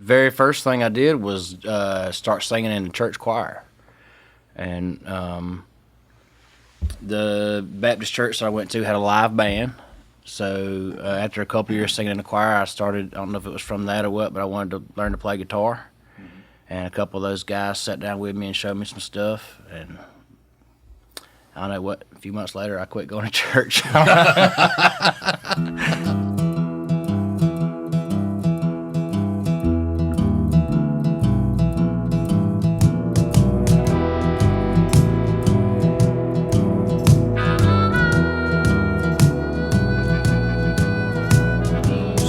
very first thing I did was start singing in the church choir. And the Baptist church that I went to had a live band. So after a couple years singing in the choir, I started, I don't know if it was from that or what, but I wanted to learn to play guitar. And a couple of those guys sat down with me and showed me some stuff. And I don't know what, a few months later, I quit going to church.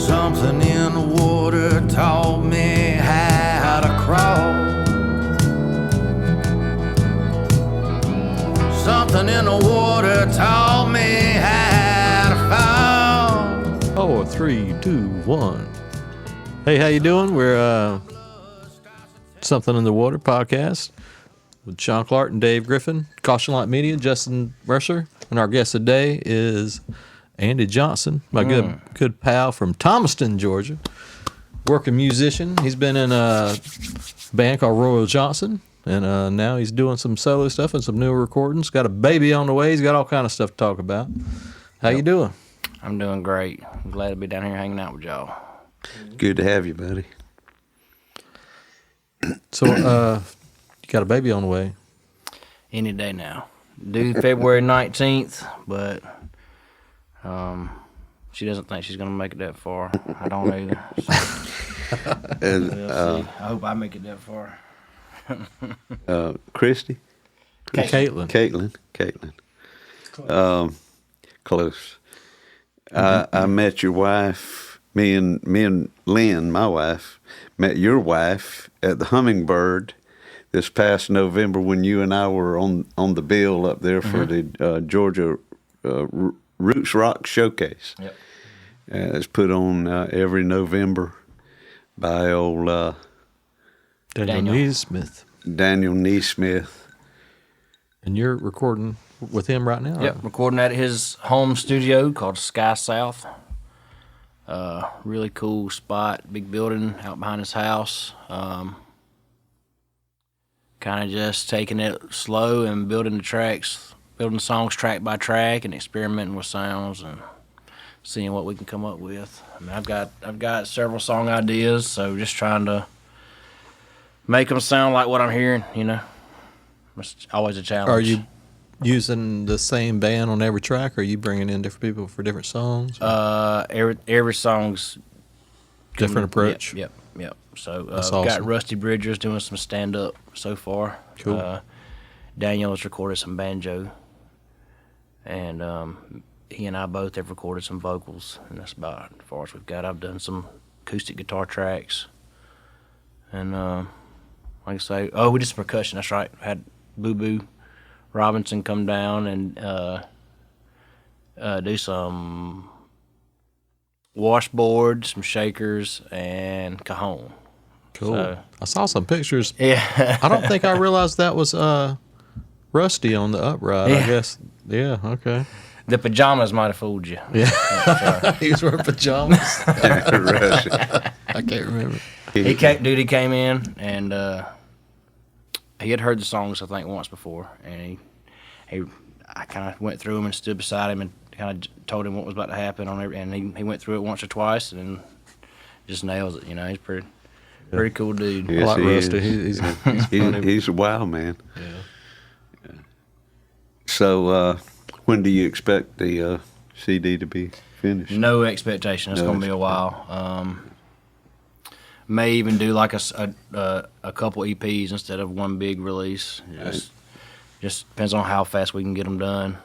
Something in the water taught me how to crawl. Something in the water taught me how to fall. 4, 3, 2, 1. Hey, how you doing? We're Something in the Water podcast with Sean Clark and Dave Griffin, Caution Light Media, Justin Mercer, and our guest today is Andy Johnson, my good pal from Thomaston, Georgia, working musician. He's been in a band called Royal Johnson, and now he's doing some solo stuff and some new recordings. Got a baby on the way. He's got all kind of stuff to talk about. How you doing? I'm doing great. I'm glad to be down here hanging out with y'all. Good to have you, buddy. So, you got a baby on the way. Any day now. Due February 19th, but she doesn't think she's going to make it that far. I don't either. So, And we'll see. I hope I make it that far. Christy, Caitlin. Close. I met your wife. Me and Lynn, my wife, met your wife at the Hummingbird this past November when you and I were on the bill up there for the Georgia Roots Rock Showcase. Yep. It's put on every November by old Daniel Neesmith. Daniel Neesmith. And you're recording with him right now? Yep, recording at his home studio called Sky South. Really cool spot, big building out behind his house. Kind of just taking it slow and building the songs track by track and experimenting with sounds and seeing what we can come up with. I mean, I've got several song ideas, so just trying to make them sound like what I'm hearing, you know. It's always a challenge. Are you using the same band on every track, or are you bringing in different people for different songs? Every song's Different approach? Yep. So That's I've got awesome. Rusty Bridgers doing some stand-up so far. Cool. Daniel has recorded some banjo, and he and I both have recorded some vocals, and that's about as far as we've got. I've done some acoustic guitar tracks, and like I say, we did some percussion. That's right. Had Boo Boo Robinson come down and do some washboard, some shakers, and cajon. Cool. So, I saw some pictures. yeah. I don't think I realized that was Rusty on the upright, I Yeah. guess. Yeah, okay. The pajamas might have fooled you. Yeah. He was wearing pajamas. Rusty. I can't remember. He came in and he had heard the songs I think once before, and I kind of went through them and stood beside him and kind of told him what was about to happen and he went through it once or twice and just nails it. You know, he's pretty cool dude. Yes, I like he Rusty. is. He's funny. He's a wild man. Yeah. So, when do you expect the CD to be finished? No expectation. It's going to be a while. May even do like a couple EPs instead of one big release. Just depends on how fast we can get them done.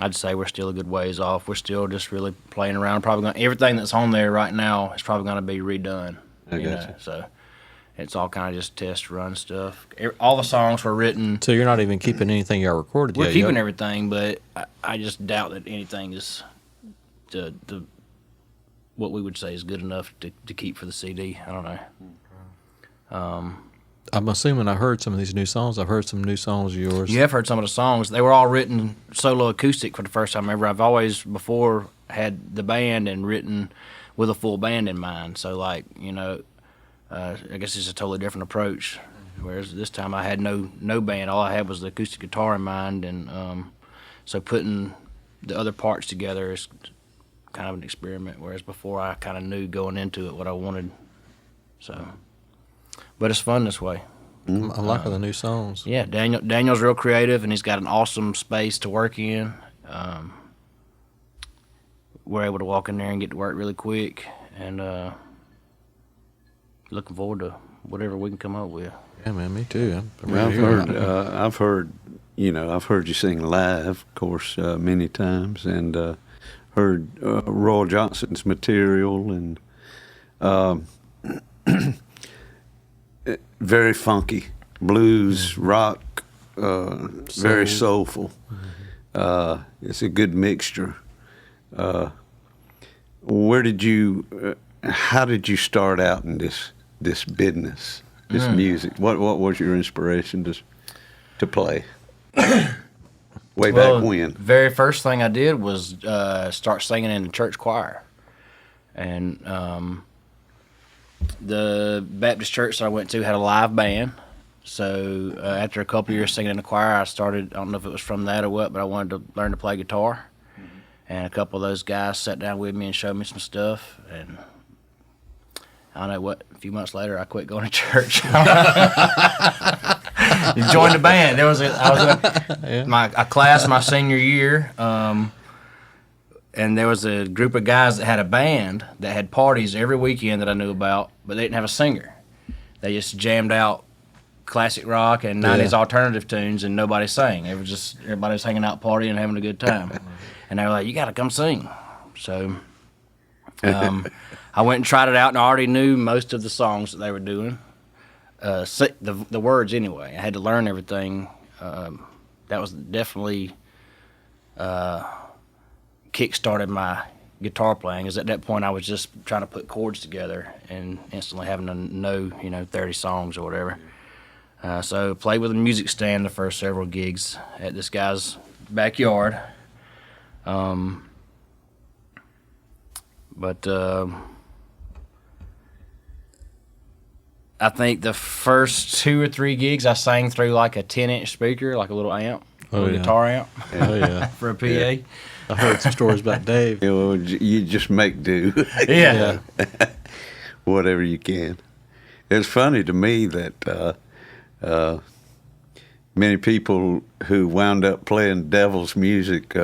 I'd say we're still a good ways off. We're still just really playing around. Everything that's on there right now is probably going to be redone. I gotcha. So it's all kind of just test run stuff. All the songs were written. So you're not even keeping anything y'all recorded We're yet? keeping yep. everything, but I just doubt that anything is the what we would say is good enough to keep for the CD. I don't know. I'm assuming I heard some of these new songs. I've heard some new songs of yours. You have heard some of the songs. They were all written solo acoustic for the first time ever. I've always before had the band and written with a full band in mind. So like, I guess it's a totally different approach. Whereas this time I had no band. All I had was the acoustic guitar in mind, and so putting the other parts together is kind of an experiment. Whereas before I kind of knew going into it what I wanted. So, but it's fun this way. I'm liking the new songs. Yeah, Daniel's real creative, and he's got an awesome space to work in. We're able to walk in there and get to work really quick, and looking forward to whatever we can come up with. Yeah, man, me too. I'm ready to hear it. I've heard you sing live, of course, many times, and heard Roy Johnson's material, and very funky, blues, rock, very soulful. It's a good mixture. How did you start out in this business, this music? What was your inspiration to play? Way back when? Very first thing I did was start singing in the church choir, and the Baptist church that I went to had a live band. So after a couple years singing in the choir, I started. I don't know if it was from that or what, but I wanted to learn to play guitar. And a couple of those guys sat down with me and showed me some stuff. And I don't know what. A few months later, I quit going to church. Joined the band. I was in a class my senior year, and there was a group of guys that had a band that had parties every weekend that I knew about, but they didn't have a singer. They just jammed out classic rock and 90s alternative tunes, and nobody sang. It was just everybody was hanging out, partying, and having a good time. And they were like, "You got to come sing." So I went and tried it out, and I already knew most of the songs that they were doing. The words anyway. I had to learn everything. That was definitely kick-started my guitar playing, because at that point I was just trying to put chords together and instantly having to know 30 songs or whatever. So played with a music stand the first several gigs at this guy's backyard. But I think the first 2 or 3 gigs I sang through like a 10-inch speaker, like a little amp, guitar amp. Oh, yeah. For a PA. Yeah. I heard some stories about Dave. You just make do. Yeah. Whatever you can. It's funny to me that many people who wound up playing devil's music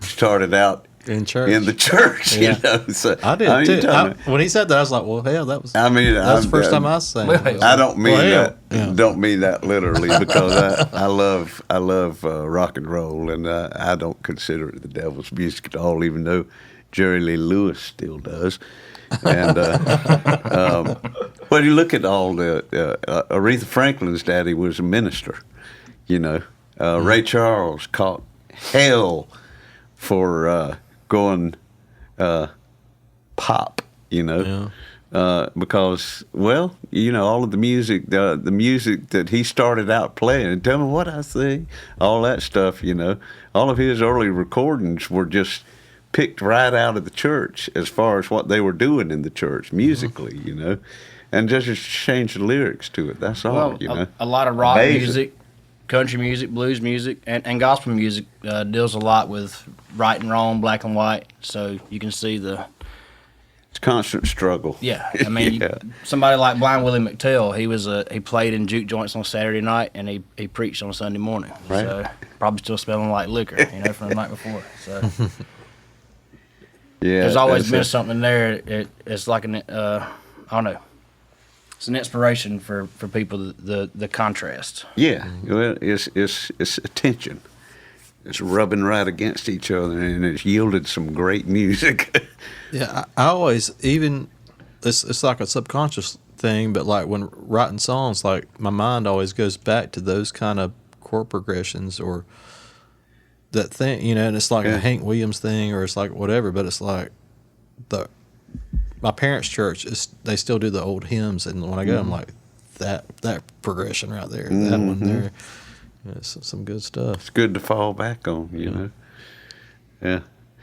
started out In church. in the church. Yeah. So, I did too. When he said that, I was like, "Well, hell, that was the first time I sang." I don't mean that. Yeah. Don't mean that literally, because I love rock and roll, and I don't consider it the devil's music at all, even though Jerry Lee Lewis still does. And well, you look at all the Aretha Franklin's daddy was a minister. Ray Charles caught hell for going pop. Because, well, all of the music that he started out playing, and Tell Me What I See, all that stuff, all of his early recordings were just picked right out of the church as far as what they were doing in the church musically, and just change the lyrics to it. That's all, A lot of rock Amazing. music, country music, blues music, and gospel music deals a lot with right and wrong, black and white. So you can see It's constant struggle. Yeah, I mean, somebody like Blind Willie McTell, he played in juke joints on Saturday night, and he preached on Sunday morning. Right. So probably still smelling like liquor, from the night before. So there's always been something there. It's like I don't know. It's an inspiration for people. The contrast. Yeah, well, it's a tension. It's rubbing right against each other, and it's yielded some great music. Yeah, I always, even it's like a subconscious thing, but like when writing songs, like my mind always goes back to those kind of chord progressions or that thing, and it's like a Hank Williams thing, or it's like whatever, but it's like my parents' church they still do the old hymns, and when I go, I'm like that progression right there, that one there. It's some good stuff. It's good to fall back on, Yeah.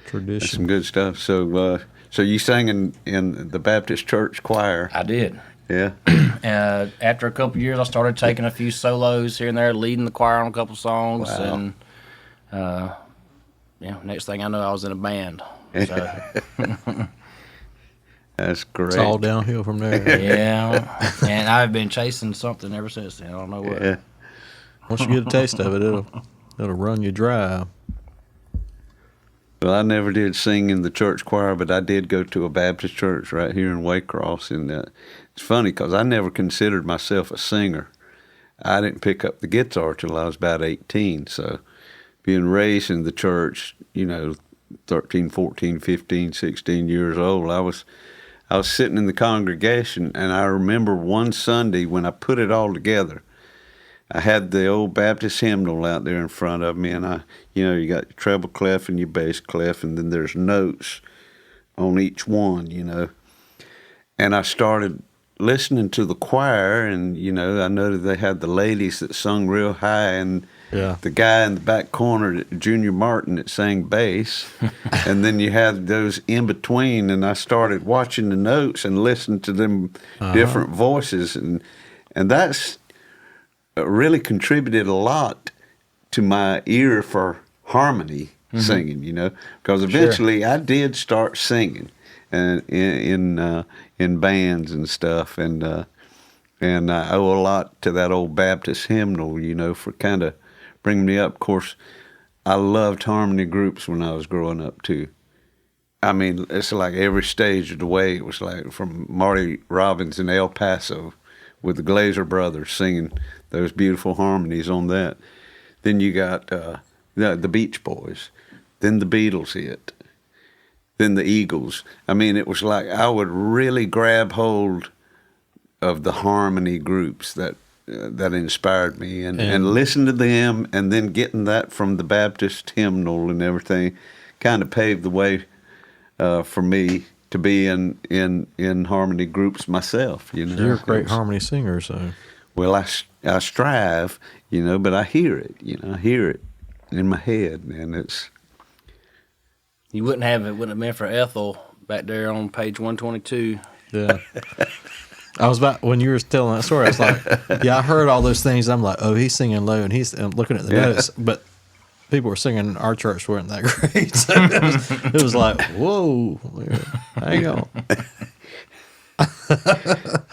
Tradition. That's some good stuff. So So you sang in the Baptist church choir? I did. Yeah. After a couple years, I started taking a few solos here and there, leading the choir on a couple songs, Wow. and next thing I know, I was in a band. So, That's great. It's all downhill from there. yeah, and I've been chasing something ever since then. I don't know what. Yeah. Once you get a taste of it, it'll run you dry. Well, I never did sing in the church choir, but I did go to a Baptist church right here in Waycross. And it's funny because I never considered myself a singer. I didn't pick up the guitar till I was about 18. So being raised in the church, 13, 14, 15, 16 years old, I was sitting in the congregation, and I remember one Sunday when I put it all together, I had the old Baptist hymnal out there in front of me, and you got your treble clef and your bass clef, and then there's notes on each one, And I started listening to the choir, and, I noticed they had the ladies that sung real high, and Yeah. the guy in the back corner, Junior Martin, that sang bass. And then you had those in between, and I started watching the notes and listening to them different voices, and that's really contributed a lot to my ear for harmony singing, because eventually I did start singing and in bands and stuff, and I owe a lot to that old Baptist hymnal, for kind of bringing me up. Of course, I loved harmony groups when I was growing up too. I mean, it's like every stage of the way. It was like from Marty Robbins in El Paso with the Glazer brothers singing those beautiful harmonies on that. Then you got the Beach Boys. Then the Beatles hit. Then the Eagles. I mean, it was like I would really grab hold of the harmony groups that inspired me, and listen to them, and then getting that from the Baptist hymnal and everything kind of paved the way for me to be in harmony groups myself. You're a great harmony singer, so. Well, I strive, but I hear it. I hear it in my head, and it's. You wouldn't have been for Ethel back there on page 122. Yeah. I was about, when you were telling that story, I was like, yeah, I heard all those things. I'm like, oh, he's singing low, and I'm looking at the notes, but people were singing our church weren't that great. So it was like, whoa, hang on.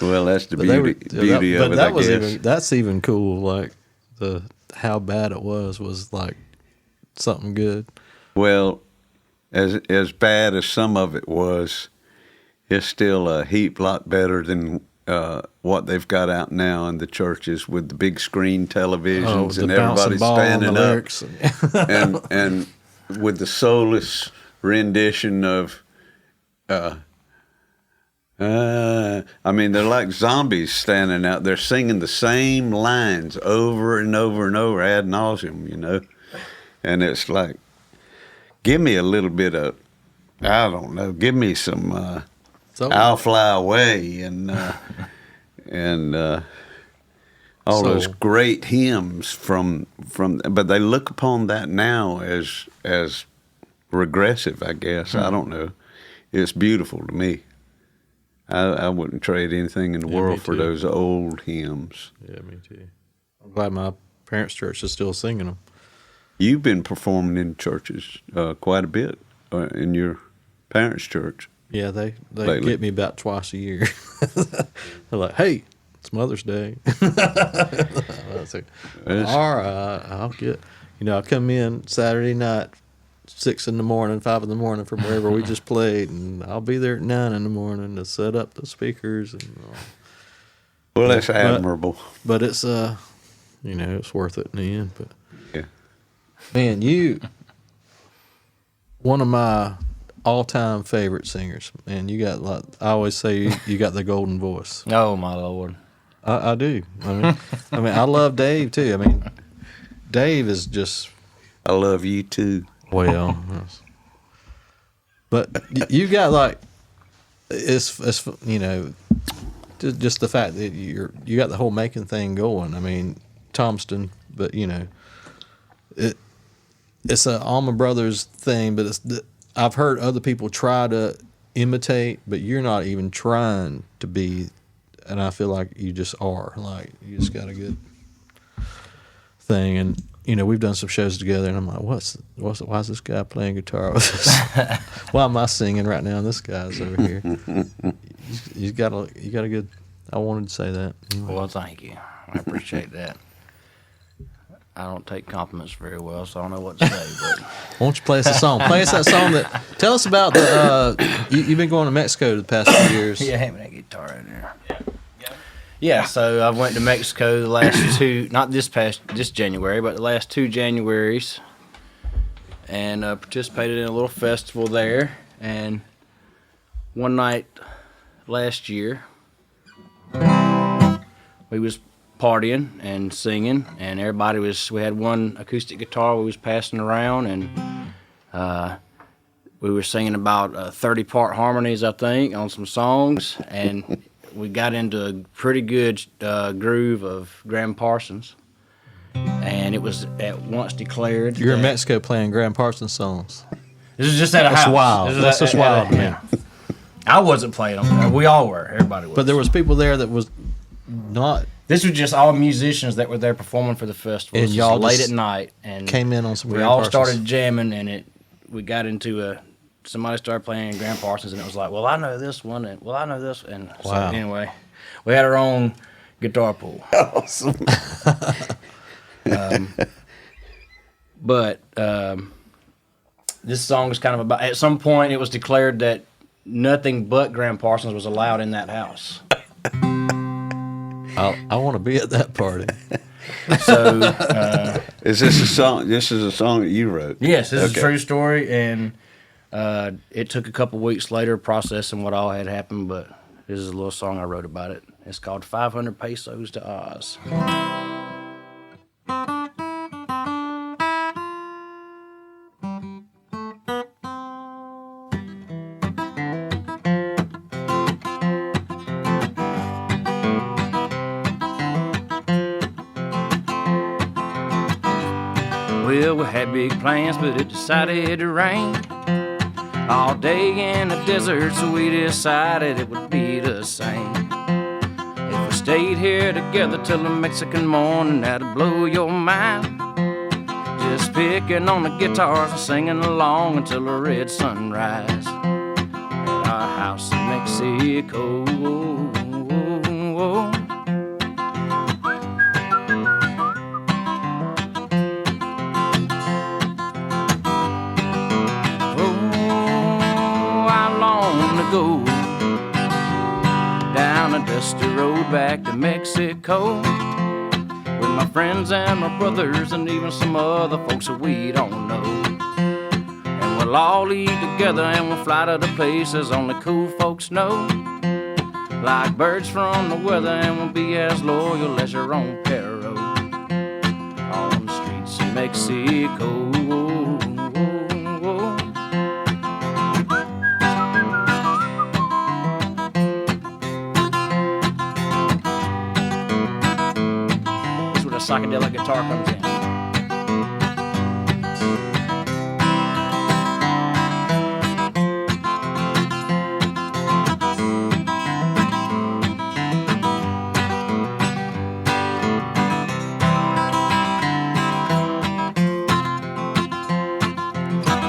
Well, that's the But they beauty of it, I guess. That's even cool. Like how bad it was like something good. Well, as bad as some of it was, it's still a heap lot better than what they've got out now in the churches with the big screen televisions and everybody standing up and with the soulless rendition of. I mean, they're like zombies standing out there singing the same lines over and over and over ad nauseum, And it's like, give me a little bit of, I don't know, give me some I'll Fly Away and all those great hymns from, but they look upon that now as regressive, I guess. I don't know. It's beautiful to me. I wouldn't trade anything in the world for those old hymns. Yeah, me too. I'm glad my parents' church is still singing them. You've been performing in churches quite a bit in your parents' church. Yeah, they lately. get me about twice a year. They're like, hey, it's Mother's Day. I was like, all right, I'll get, I'll come in Saturday night, 6 in the morning, 5 in the morning from wherever we just played, and I'll be there at 9 in the morning to set up the speakers and all. Well, that's admirable. But it's it's worth it in the end. But yeah, man, one of my all-time favorite singers, man. You got I always say you got the golden voice. Oh my Lord, I do. I mean, I love Dave too. I mean, Dave is just. I love you too. Well, but you got like it's just the fact that you got the whole making thing going. I mean, Thompson, but it's a Allman Brothers thing. But I've heard other people try to imitate, but you're not even trying to be. And I feel like you just are. Like you just got a good thing. And you know, we've done some shows together, and I'm like, why is this guy playing guitar with us? Why am I singing right now? And this guy's over here. You got a good. I wanted to say that. Anyway. Well, thank you. I appreciate that. I don't take compliments very well, so I don't know what to say. But Why don't you play us a song? Play us that song that. Tell us about the. You've been going to Mexico the past few years. yeah, having that guitar in there. Yeah, so I went to Mexico the last not this January, but the last 2 Januaries, and participated in a little festival there. And one night last year, we was partying and singing, and we had one acoustic guitar we was passing around, and we were singing about 30-part harmonies, I think, on some songs, and we got into a pretty good groove of Graham Parsons, and it was at once declared. You're in Mexico playing Graham Parsons songs. This is just at a house. That's wild. That's just wild, man. I wasn't playing them. We all were. Everybody was. But there was people there that was not. This was just all musicians that were there performing for the festival. And This y'all was late just at night, and came in on some we Graham all Parsons. started jamming, and we got into somebody started playing Graham Parsons, and it was like, well, I know this one, and well, I know this, and so Wow. anyway, we had our own guitar pool. Awesome. But this song is kind of about. At some point, it was declared that nothing but Graham Parsons was allowed in that house. I want to be at that party. So Is this a song? This is a song that you wrote. yes, this is Okay. a true story, and it took a couple weeks later processing what all had happened. But this is a little song I wrote about it. It's called 500 Pesos to Oz. Well, we had big plans, but it decided to rain all day in the desert, so we decided it would be the same. If we stayed here together till the Mexican morning, that'd blow your mind. Just picking on the guitars and singing along until the red sunrise at our house in Mexico. Go down a dusty road back to Mexico with my friends and my brothers and even some other folks that we don't know. And we'll all eat together and we'll fly to the places only cool folks know, like birds from the weather, and we'll be as loyal as your own Perro on the streets of Mexico. Psychedelic guitar comes in.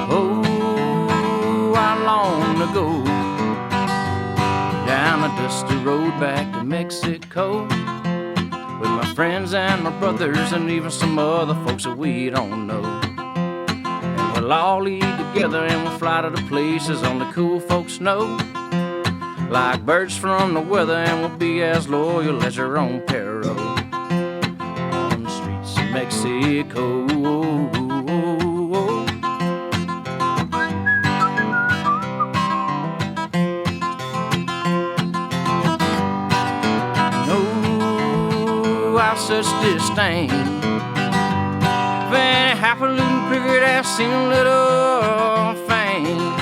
Oh, how long ago, down a dusty road back to Mexico, with my friends and my brothers and even some other folks that we don't know. And we'll all eat together and we'll fly to the places only cool folks know, like birds from the weather, and we'll be as loyal as your own Perro on the streets of Mexico. Such disdain for any highfalutin figure that's seen a little fame.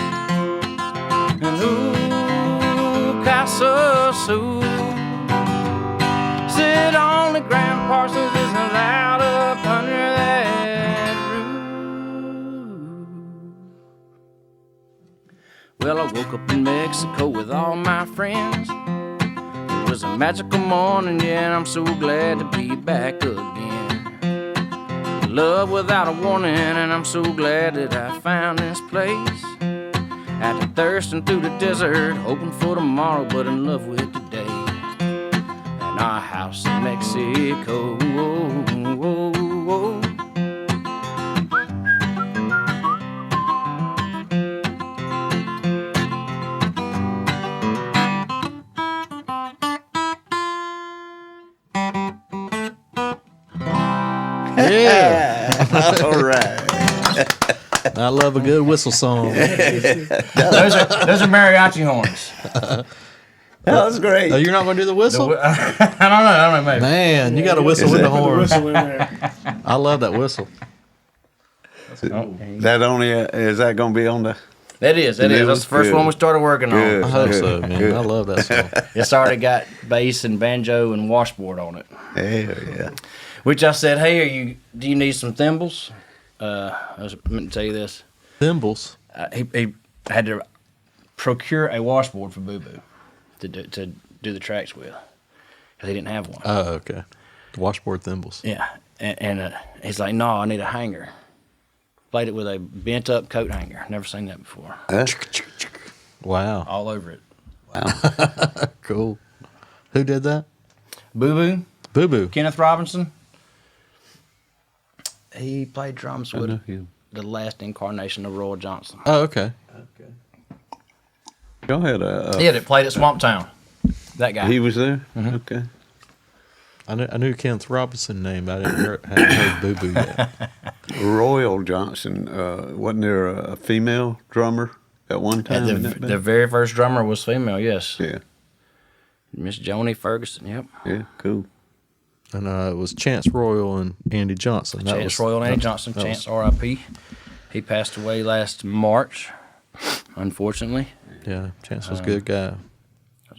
And ooh, Casa Sul said only Graham Parsons isn't allowed up under that roof. Well, I woke up in Mexico with all my friends. It was a magical morning, yeah, and I'm so glad to be back again. Love without a warning, and I'm so glad that I found this place. After thirsting through the desert, hoping for tomorrow, but in love with today. And our house in Mexico. Whoa, whoa, whoa. Yeah. All right. I love a good whistle song. Those are mariachi horns. That was great. Oh, you're not going to do the whistle? I don't know, maybe. Man, you got to whistle with the horns. Whistle in there. I love that whistle. That only is that going to be on the? That is. That's the first Good. one we started working Good. I on. hope so, man. Good. I love that song. It's already got bass and banjo and washboard on it. Hell yeah. Which I said, hey, do you need some thimbles? I was meant to tell you this. Thimbles. He had to procure a washboard for Boo Boo to do the tracks with, because he didn't have one. Oh, okay. Washboard thimbles. Yeah, and he's like, no, I need a hanger. Played it with a bent up coat hanger. Never seen that before. Wow. All over it. Cool. Who did that? Boo Boo, Boo Boo. Kenneth Robinson. He played drums I know with him. the last incarnation of Roy Johnson. Oh, okay. Y'all had a. Yeah, that played at Swamp Town. That guy. He was there. Okay. I knew Kenneth Robinson name, but I hadn't heard Boo Boo yet. Royal Johnson. Wasn't there a female drummer at one time? in that the band? very first drummer was female, yes. Yeah. Miss Joni Ferguson, yep. Yeah. Cool. And it was Chance Royal and Andy Johnson. That Chance was- Royal and Andy that- Johnson, that Chance was- R.I.P. He passed away last March, unfortunately. Yeah, Chance was a good guy.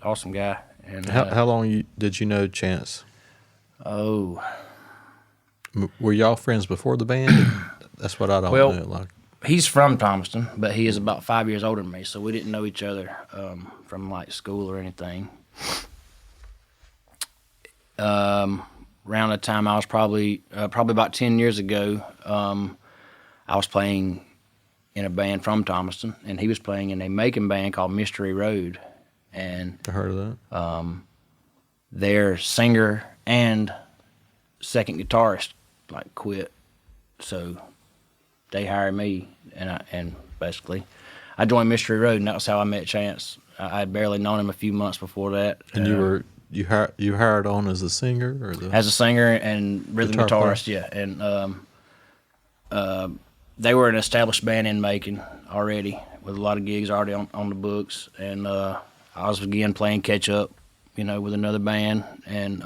Awesome guy. And How long did you know Chance? oh, Were y'all friends before the band? That's what I don't Well, know. Like, he's from Thomaston, but he is about 5 years older than me, so we didn't know each other from like school or anything. Around the time I was probably about 10 years ago, I was playing in a band from Thomaston, and he was playing in a Macon band called Mystery Road, and I heard of that. their singer and second guitarist like quit, so they hired me, and basically I joined Mystery Road, and that was how I met Chance. I had barely known him a few months before that. And you hired on as a singer or the as a singer and rhythm Guitar guitarist, yeah. And they were an established band in Macon already, with a lot of gigs already on the books. And I was again playing catch up, with another band, and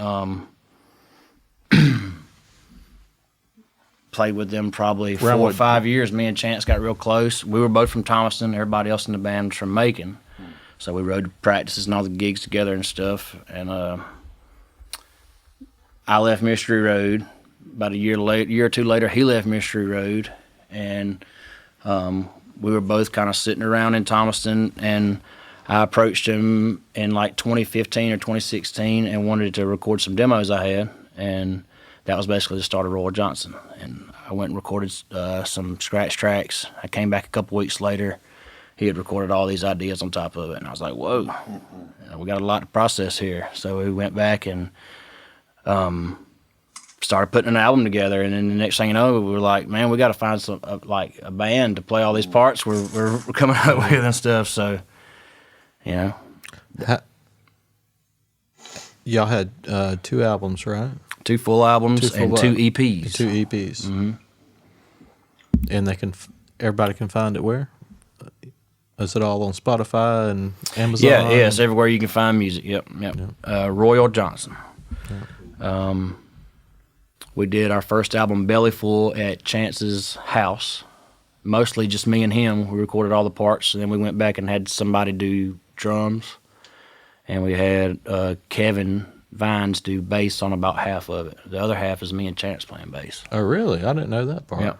played with them probably Around 4 or what- 5 years. Me and Chance got real close. We were both from Thomaston. Everybody else in the band was from Macon. So we rode to practices and all the gigs together and stuff. And I left Mystery Road. About a year or two later, he left Mystery Road. And we were both kind of sitting around in Thomaston. And I approached him in like 2015 or 2016 and wanted to record some demos I had. And that was basically the start of Roy Johnson. And I went and recorded some scratch tracks. I came back a couple weeks later. He had recorded all these ideas on top of it, and I was like, whoa, we got a lot to process here. So we went back and started putting an album together, and then the next thing you know, we were like, man, we got to find a band to play all these parts we're coming up with and stuff. So, Y'all had 2 albums, right? 2 full albums 2 full and 2 EPs. 2 EPs. Mm-hmm. And everybody can find it where? Is it all on Spotify and Amazon? Yeah, it's everywhere you can find music. Yep. Royal Johnson. Yep. We did our first album, Bellyful, at Chance's house. Mostly just me and him. We recorded all the parts, and then we went back and had somebody do drums. And we had Kevin Vines do bass on about half of it. The other half is me and Chance playing bass. Oh, really? I didn't know that part. Yep.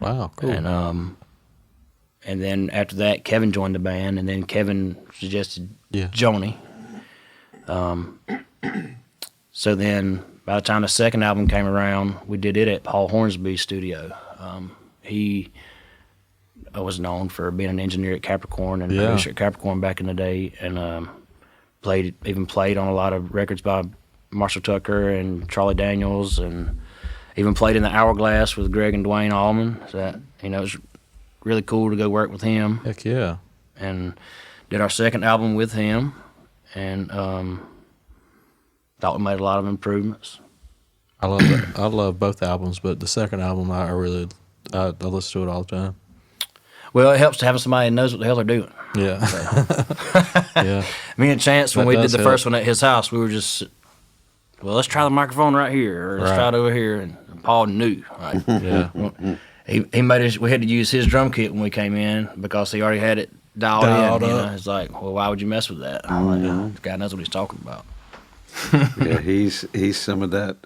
Wow, cool. And then after that, Kevin joined the band, and then Kevin suggested Yeah. Joni. So then, by the time the second album came around, we did it at Paul Hornsby's studio. He was known for being an engineer at Capricorn and Yeah. producer at Capricorn back in the day, and played on a lot of records by Marshall Tucker and Charlie Daniels, and even played in the Hourglass with Greg and Dwayne Allman. So that, it was really cool to go work with him, Heck yeah. and did our second album with him, and thought we made a lot of improvements. I love it. I love both albums, but the second album, I listen to it all the time. Well, it helps to have somebody that knows what the hell they're doing. Yeah. Yeah. Me and Chance, when That we did does the help. first one at his house, we were just, well, let's try the microphone right here, or let's Right. try it over here. And Paul knew. Like, Yeah. he made us. We had to use his drum kit when we came in because he already had it dialed in. Dialed up. It's like, well, why would you mess with that? I'm like, this guy knows what he's talking about. Yeah, he's some of that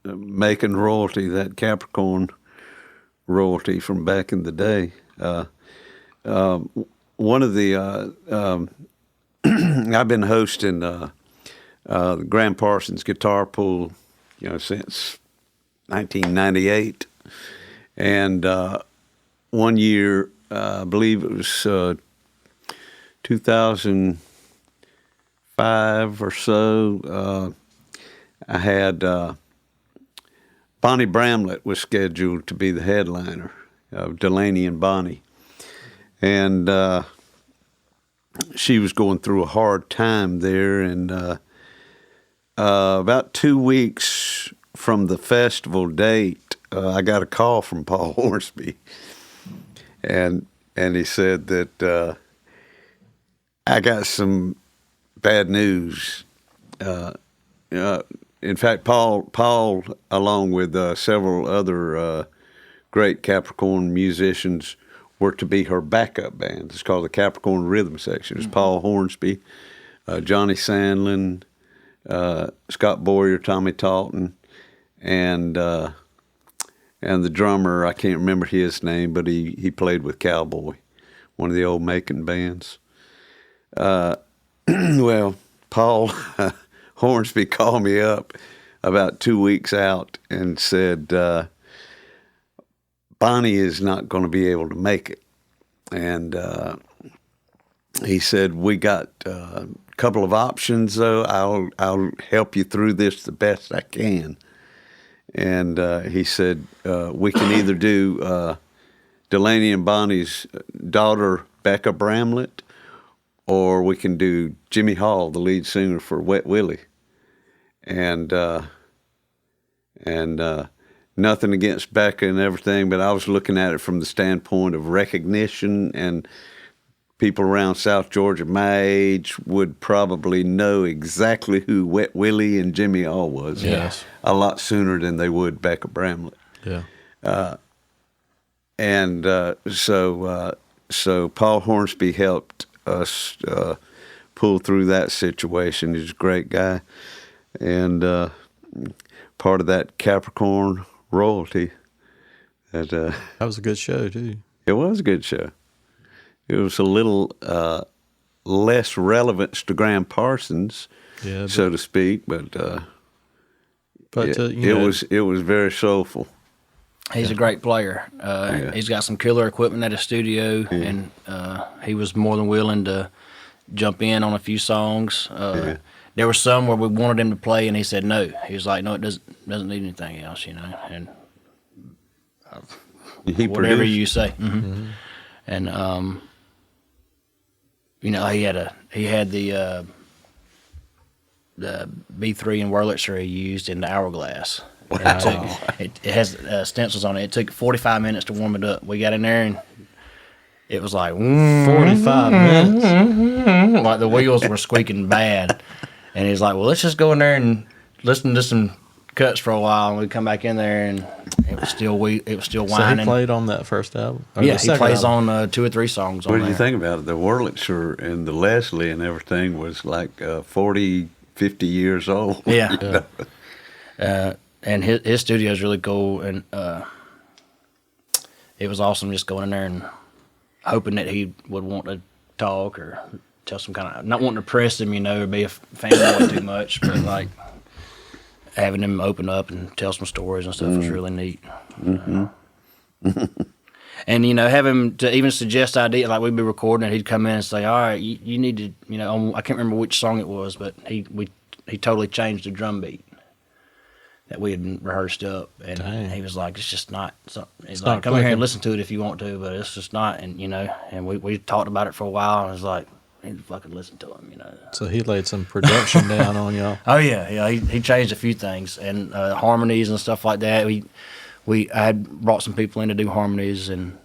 Macon royalty, that Capricorn royalty from back in the day. One of the I've been hosting the Graham Parsons Guitar Pool, since 1998, and one year, I believe it was 2005 or so, I had Bonnie Bramlett was scheduled to be the headliner of Delaney and Bonnie. And she was going through a hard time there. And about 2 weeks from the festival date, I got a call from Paul Hornsby. And he said that I got some bad news. In fact, Paul, along with several other great Capricorn musicians, were to be her backup band. It's called the Capricorn Rhythm Section. It's Paul Hornsby, Johnny Sandlin, Scott Boyer, Tommy Talton, and the drummer, I can't remember his name, but he played with Cowboy, one of the old Macon bands. Well, Paul Hornsby called me up about 2 weeks out and said, Bonnie is not going to be able to make it. And he said, we got a couple of options, though. I'll help you through this the best I can. And he said, we can either do Delaney and Bonnie's daughter, Becca Bramlett, or we can do Jimmy Hall, the lead singer for Wet Willie. And nothing against Becca and everything, but I was looking at it from the standpoint of recognition, and people around South Georgia my age would probably know exactly who Wet Willie and Jimmy Hall was. Yes. A lot sooner than they would Becca Bramlett. Yeah. So Paul Hornsby helped us pull through that situation. He's a great guy, and part of that Capricorn royalty. That was a good show, too. it was a good show. It was a little less relevance to Graham Parsons, Yeah, so to speak, but it it was very soulful. He's a great player. He's got some killer equipment at his studio, Yeah. and he was more than willing to jump in on a few songs. There were some where we wanted him to play, and he said no. He was like, "No, it doesn't need anything else," And He whatever produced. you say. And he had the B3 and Wurlitzer he used in the Hourglass. Wow. It has stencils on it. It took 45 minutes to warm it up. We got in there and it was like 45 minutes. like the wheels were squeaking bad. And he's like, "Well, let's just go in there and listen to some cuts for a while." And we come back in there and it was still So whining. he played on that first album? Or Yeah, the he second plays album? on 2 or 3 songs on What there. did you think about it? The Wurlitzer and the Leslie and everything was like 40, 50 years old. Yeah. And his studio is really cool, and it was awesome just going in there and hoping that he would want to talk or tell some kind of, not wanting to press him, or be a fanboy too much, but like having him open up and tell some stories and stuff was really neat. And, have him to even suggest ideas, like we'd be recording and he'd come in and say, all right, you need to, I can't remember which song it was, but he totally changed the drum beat that we had rehearsed up. And Dang. he was like, it's just not something. He's It's like, not come here clicking. and listen to it if you want to, but it's just not. And, and we talked about it for a while and it was like, I need to fucking listen to him, So he laid some production down on y'all. Oh yeah, he changed a few things and harmonies and stuff like that. I had brought some people in to do harmonies, and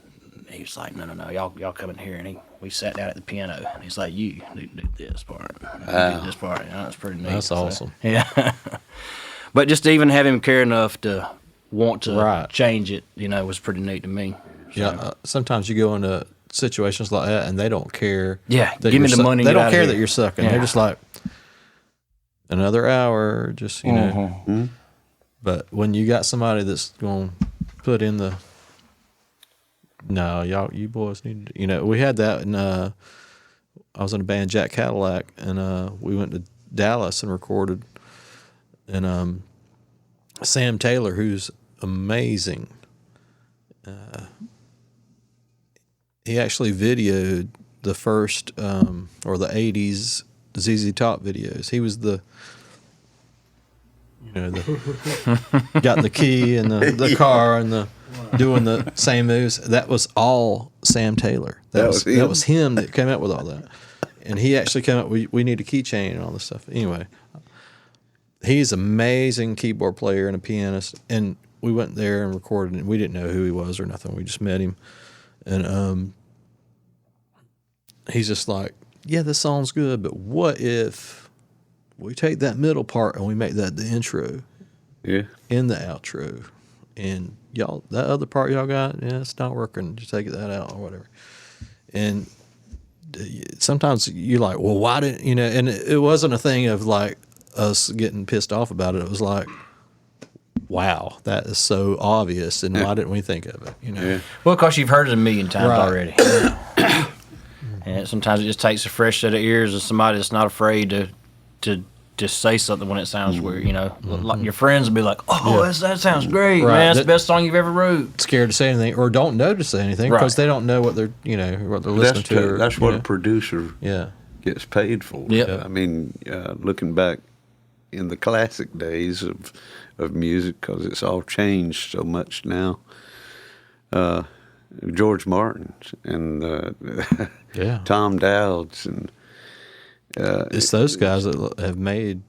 he was like, no, y'all come in here, and we sat down at the piano, and he's like, you do this part, you do this part. That's pretty neat. That's awesome. Yeah, but just to even have him care enough to want to Right. change it, was pretty neat to me. So, Yeah, sometimes you go into situations like that, and they don't care. Yeah, that give me you're the money, They get don't out of care here. that you're sucking. Yeah. They're just like another hour, just Mm-hmm. But when you got somebody that's going to put in the, no, you boys need to, we had that, and I was in a band, Jack Cadillac, and we went to Dallas and recorded, and Sam Taylor, who's amazing. He actually videoed the first or the 80s ZZ Top videos. He was the got the key and the car and doing the same moves. That was all Sam Taylor. That was him that came up with all that. And he actually came up we need a keychain and all this stuff. Anyway, he's an amazing keyboard player and a pianist. And we went there and recorded, and we didn't know who he was or nothing. We just met him. And he's just like, yeah, this song's good, but what if we take that middle part and we make that the intro Yeah. in the outro? And y'all, that other part y'all got, yeah, it's not working. Just take that out or whatever. And sometimes you're like, well, why didn't, and it wasn't a thing of like us getting pissed off about it. It was like, wow, that is so obvious, and why didn't we think of it? Yeah. Well, because you've heard it a million times Right. already. And sometimes it just takes a fresh set of ears and somebody that's not afraid to just say something when it sounds weird. Like your friends will be like, "Oh, Yeah. that sounds great, Right. man! That's the best song you've ever wrote." Scared to say anything or don't know to say anything because Right. they don't know what they're listening to. Or, That's what a producer yeah. gets paid for. Yep. I mean, looking back in the classic days of music, because it's all changed so much now. George Martin and Yeah. Tom Dowds, and It's those guys that have made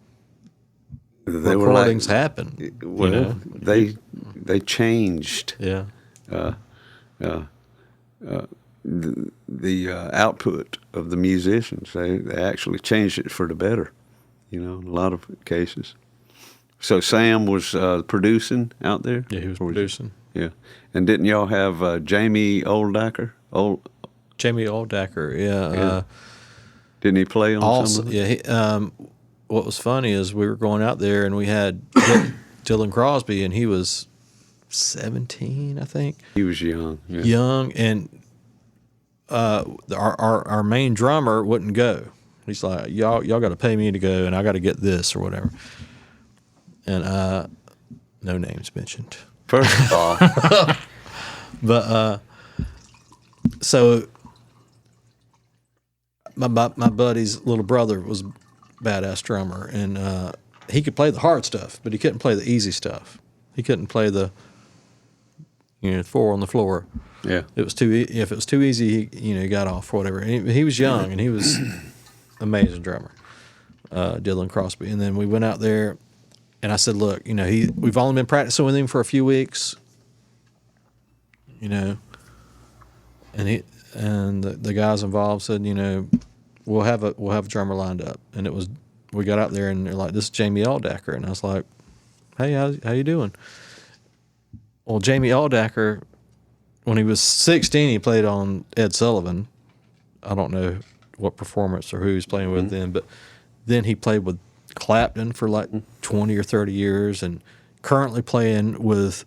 they were recordings like, happen. well, they changed Yeah. the output of the musicians. They actually changed it for the better, in a lot of cases. So Sam was producing out there? Yeah, he was Or producing. Yeah. And didn't y'all have Jamie Oldacker? Jamie Oldacker, yeah. Didn't he play on Also, some of it? yeah. What was funny is we were going out there and we had Dylan Crosby, and he was 17, I think. He was young. Yeah. Young, and our main drummer wouldn't go. He's like, y'all got to pay me to go, and I got to get this or whatever. And no names mentioned. First of all, But so my buddy's little brother was a badass drummer, and he could play the hard stuff, but he couldn't play the easy stuff. He couldn't play the 4 on the floor. yeah. It was if it was too easy, he got off or whatever. And he was young, and he was amazing drummer, Dylan Crosby. And then we went out there, and I said, look, we've only been practicing with him for a few weeks, and the guys involved said, we'll have a drummer lined up. And we got out there, and they're like, this is Jamie Oldacker. And I was like, hey, how you doing? Well, Jamie Oldacker, when he was 16, he played on Ed Sullivan. I don't know what performance or who he was playing with then, but then he played with Clapton for like 20 or 30 years, and currently playing with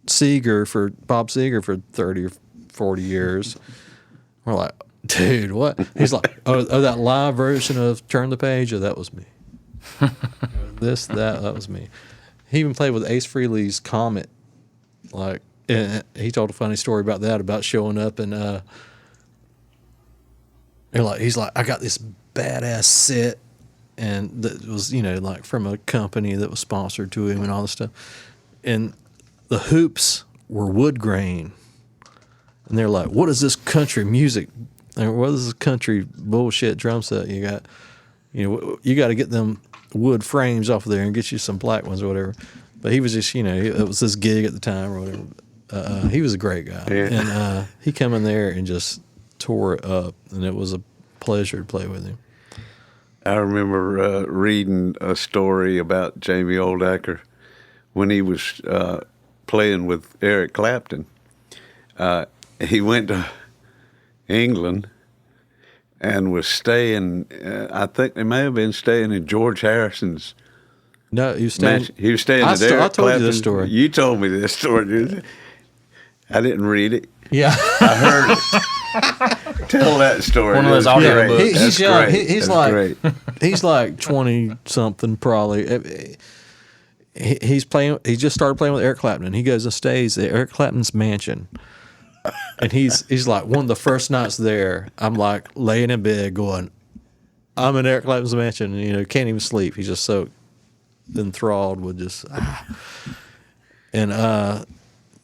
Bob Seger for 30 or 40 years. We're like, dude, what? He's like, oh, that live version of Turn the Page? Oh, that was me. That was me. He even played with Ace Frehley's Comet. Like, and he told a funny story about that, about showing up and he's like, I got this badass set, and that was, like from a company that was sponsored to him and all this stuff. And the hoops were wood grain. And they're like, what is this country music? What is this country bullshit drum set you got? You got to get them wood frames off of there and get you some black ones or whatever. But he was just, it was this gig at the time or whatever. He was a great guy. Yeah. And he come in there and just tore it up, and it was a pleasure to play with him. I remember reading a story about Jamie Oldacker when he was playing with Eric Clapton. He went to England and was staying, I think they may have been staying in George Harrison's. No, he was staying. He was staying at Eric I told Clapton. you this story. You told me this story, didn't you? I didn't read it. Yeah. I heard it. Tell that story. One of those audio books. He's young. Great. He's That's like great. he's like 20-something probably. He's playing. He just started playing with Eric Clapton. He goes and stays at Eric Clapton's mansion. And he's like, one of the first nights there, I'm like laying in bed going, I'm in Eric Clapton's mansion, and can't even sleep. He's just so enthralled with just and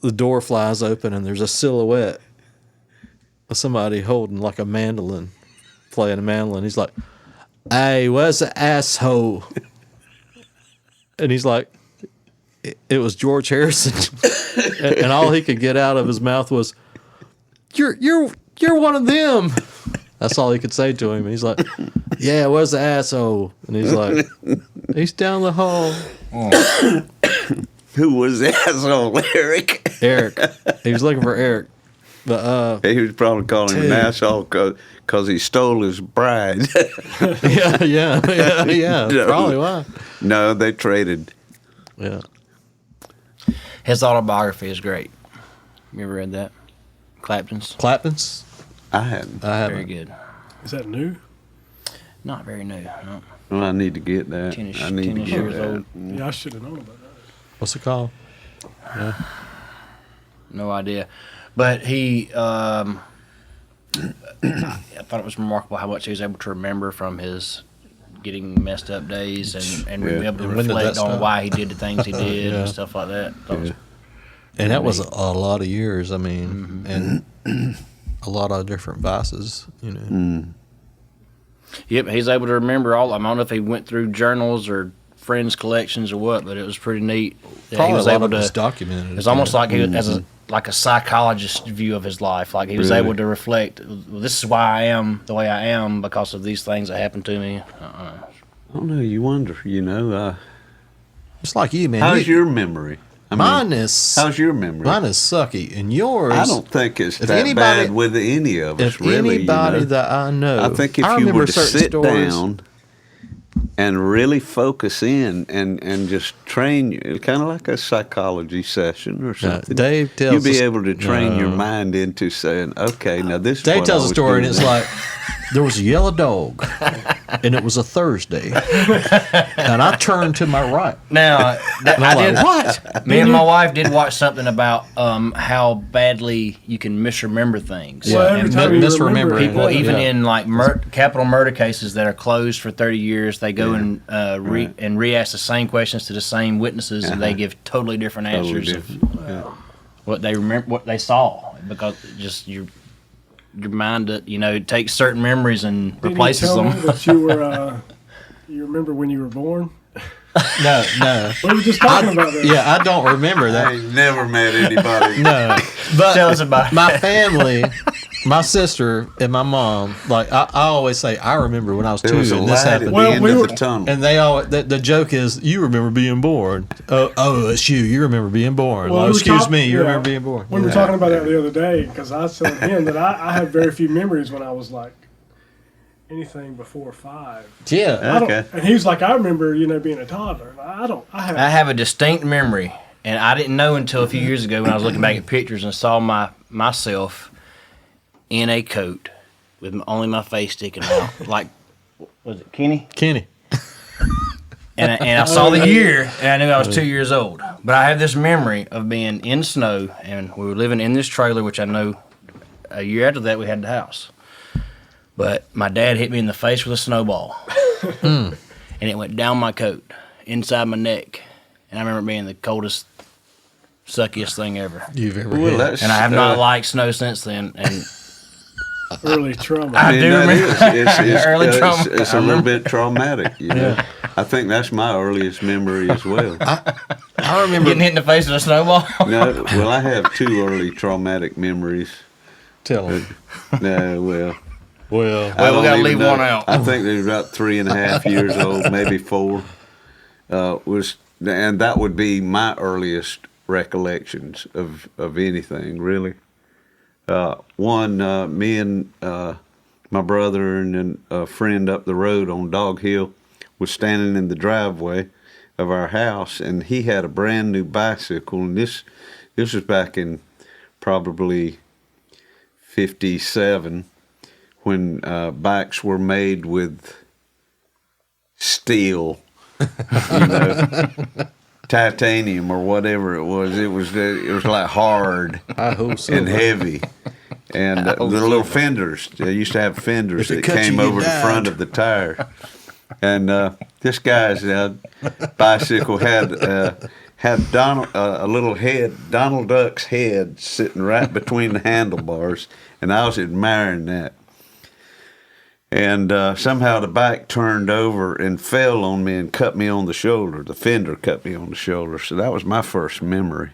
the door flies open, and there's a silhouette of somebody holding like a mandolin, playing a mandolin. He's like, hey, where's the asshole? And he's like, it was George Harrison. And all he could get out of his mouth was, You're one of them. That's all he could say to him. And he's like, yeah, where's the asshole? And he's like, he's down the hall. Oh. Who was the asshole, Eric? Eric. He was looking for Eric. But he was probably calling him an asshole because he stole his bride. yeah. No. Probably why. No, they traded. Yeah. His autobiography is great. You ever read that? Clapton's? Clapton's? I hadn't. Very good. Is that new? Not very new. No. Well, I need to get that. 10-ish I need to get years that. old. Yeah, I should have known about that. What's it called? Yeah. No idea. But he, I thought it was remarkable how much he was able to remember from his getting messed up days and be able to And when did reflect that on stop? why he did the things he did Yeah. and stuff like that. And that was a lot of years. I mean, and a lot of different vices, Yep, he's able to remember all. I don't know if he went through journals or friends' collections or what, but it was pretty neat. That Probably he was a lot able of to. it's documented. It's almost like he was, as a like a psychologist view of his life. Like he was Really? able to reflect. Well, this is why I am the way I am because of these things that happened to me. I don't know. You wonder. It's like you, man. How's your memory? I mean, Mine is how's your memory? Mine is sucky, and yours. I don't think it's if that anybody- bad with any of us. If Really, anybody that I know, I think if you remember were to certain sit stories. down and really focus in and just train, kind of like a psychology session or something. Dave tells you'll be us- able to train your No. mind into saying, "Okay, now this." Is Dave what tells I a was story, and doing it's like there was a yellow dog, and it was a Thursday, and I turned to my right. Now, And I I'm did. like, what? Me and my wife did watch something about how badly you can misremember things. Well, every And time you misremember remember it. it, people, even Yeah. in like capital murder cases that are closed for 30 years, they go and re-ask the same questions to the same witnesses, and they give totally different Totally answers different. of what they remember, what they saw, because just your mind, it takes certain memories and Didn't replaces you tell me them. that you were, you remember when you were born? No. We were just talking about that. Yeah, I don't remember I that. ain't never met anybody. No, but Tell us about it. my family, my sister and my mom. Like I always say, I remember when I was There 2 was a and this light at happened. the Well, end we of were- the tunnel. And they all the joke is, you remember being born. Oh, it's you. You remember being born. Well, Well, we were excuse me. You remember being born. We were talking about that the other day because I said him that I had very few memories when I was like anything before 5. Yeah. I don't, Okay. and he was like, I remember, being a toddler. I have. I have a distinct memory, and I didn't know until a few years ago when I was looking back at pictures and saw myself in a coat with only my face sticking out. Like, was it Kenny? Kenny. And I saw the year, and I knew I was 2 years old. But I have this memory of being in snow, and we were living in this trailer, which I know a year after that we had the house. But my dad hit me in the face with a snowball, and it went down my coat, inside my neck. And I remember it being the coldest, suckiest thing ever. You've ever Well, had. that's, And I have not liked snow since then. And Early trauma. I do that remember is. early trauma. It's a little bit traumatic, you know. I think that's my earliest memory as well. I remember getting hit in the face with a snowball. No, well, I have two early traumatic memories. Tell him. No, well, Well, I we don't gotta even leave know. one out. I think they were about 3.5 years old, maybe 4. And that would be my earliest recollections of anything really. Me and my brother and then a friend up the road on Dog Hill was standing in the driveway of our house, and he had a brand new bicycle, and this was back in probably 57 when bikes were made with steel, you know, titanium or whatever it was. It was like hard I hope so. and heavy. And the little fenders, they used to have fenders If it that cut you, came you over the died. front of the tire. And this guy's bicycle had a little head, Donald Duck's head, sitting right between the handlebars, and I was admiring that. And somehow the bike turned over and fell on me and cut me on the shoulder. The fender cut me on the shoulder. So that was my first memory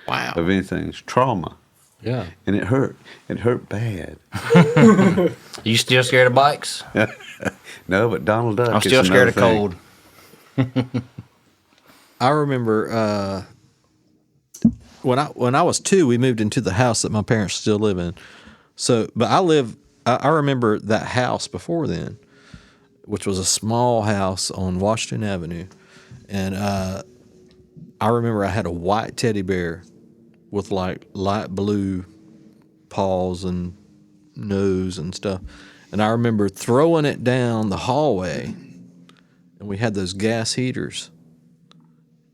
Wow. of anything. It's trauma. Yeah. And it hurt. It hurt bad. You still scared of bikes? No, but Donald Duck I'm is still scared of another thing. cold. I remember when I was 2, we moved into the house that my parents still live in. So, but I remember that house before then, which was a small house on Washington Avenue, and I remember I had a white teddy bear with like light blue paws and nose and stuff, and I remember throwing it down the hallway, and we had those gas heaters.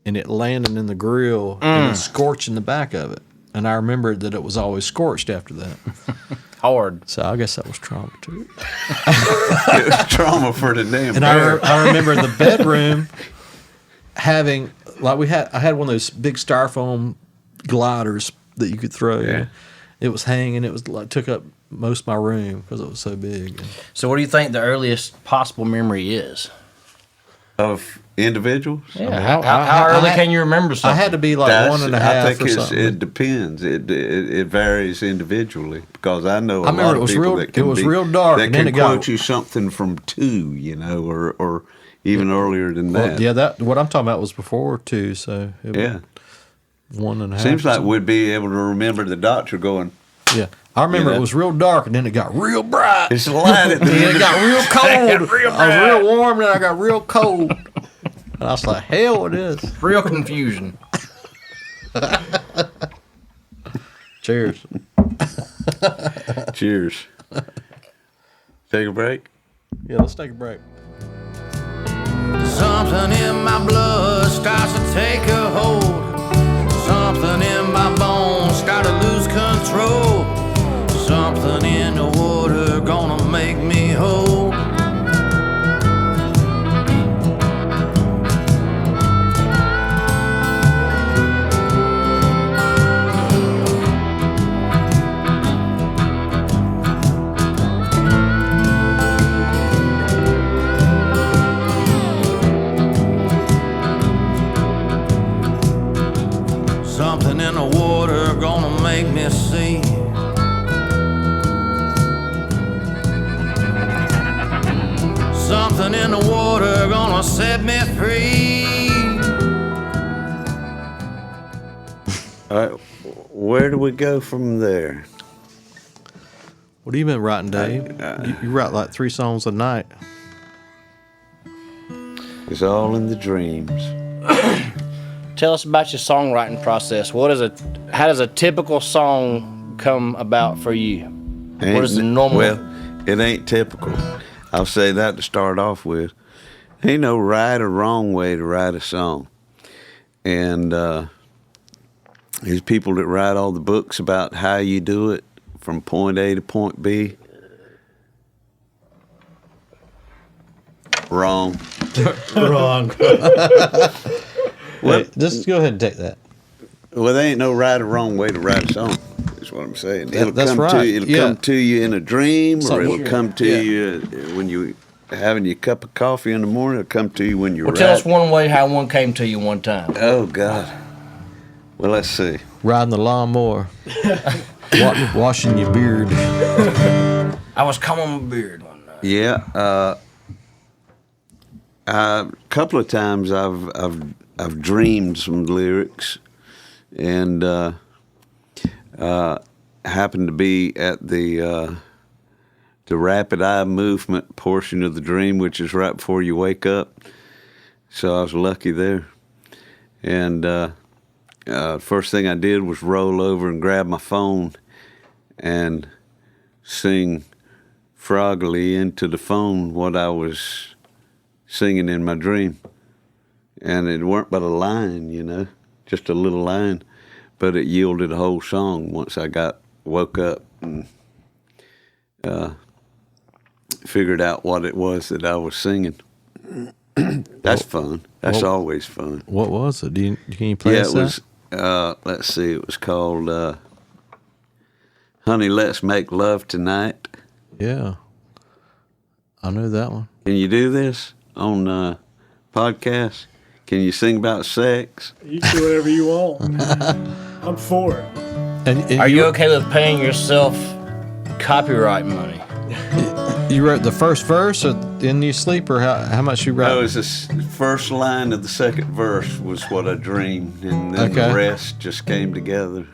And it landed in the grill and it scorching the back of it. And I remembered that it was always scorched after that. Hard. So I guess that was trauma too. It was trauma for the damn And bear. I remember the bedroom having, like I had one of those big styrofoam gliders that you could throw. Yeah. It was hanging. It was like took up most of my room because it was so big. So what do you think the earliest possible memory is? Of individuals? Yeah. how- How I early had- can you remember I something? had to be like 1.5 I think or something. it depends. It varies individually because I know a I remember lot it of was people real- that can it was be, real dark, that and then can it got- quote you something from 2, you know, or even earlier than that. Well, yeah, that what I'm talking about was before 2, so it was Yeah. 1.5. Seems or like something. we'd be able to remember the doctor going, Yeah, I remember You know? it was real dark, and then it got real bright. it's light at the And end it of got real cold. real I was real warm, and I got real cold. And I was like, hell, it is. Real confusion. Cheers. Cheers. Take a break. Yeah, let's take a break. Something in my blood starts to take a hold. Something in my bones start to lose control. Something in the water gonna make me whole. Something in the water gonna make me see. Something in the water gonna set me free. All right. Where do we go from there? What have you been writing, Dave? You write like 3 songs a night. It's all in the dreams. Tell us about your songwriting process. How does a typical song come about for you? What is the normal? Well, it ain't typical. I'll say that to start off with. Ain't no right or wrong way to write a song. And there's people that write all the books about how you do it from point A to point B. Wrong. Wrong. Wait, just go ahead and take that. Well, there ain't no right or wrong way to write a song. Is what I'm saying. It'll That's come right. to you. It'll Yeah. come to you in a dream, So- or it'll come to Yeah. you when you having your cup of coffee in the morning. It'll come to you when you're Well, tell us writing. one way how one came to you one time. Oh God. Well, let's see. Riding the lawnmower. Washing your beard. I was combing my beard one night. Yeah. A couple of times I've dreamed some lyrics, and happened to be at the rapid eye movement portion of the dream, which is right before you wake up. So I was lucky there. And first thing I did was roll over and grab my phone and sing froggily into the phone what I was singing in my dream. And it weren't but a line, you know, just a little line, but it yielded a whole song once I woke up and figured out what it was that I was singing. That's fun. That's always fun. What was it? Can you play Yeah, us it was, let's see, it was called Honey, Let's Make Love Tonight. that? Yeah. I know that one. Can you do this on podcast? Can you sing about sex? You can do whatever you want. I'm for it. And Are you okay with paying yourself copyright money? You wrote the first verse or in your sleep, or how much you wrote? No, it was the first line of the second verse was what I dreamed, and then Okay. the rest just came together.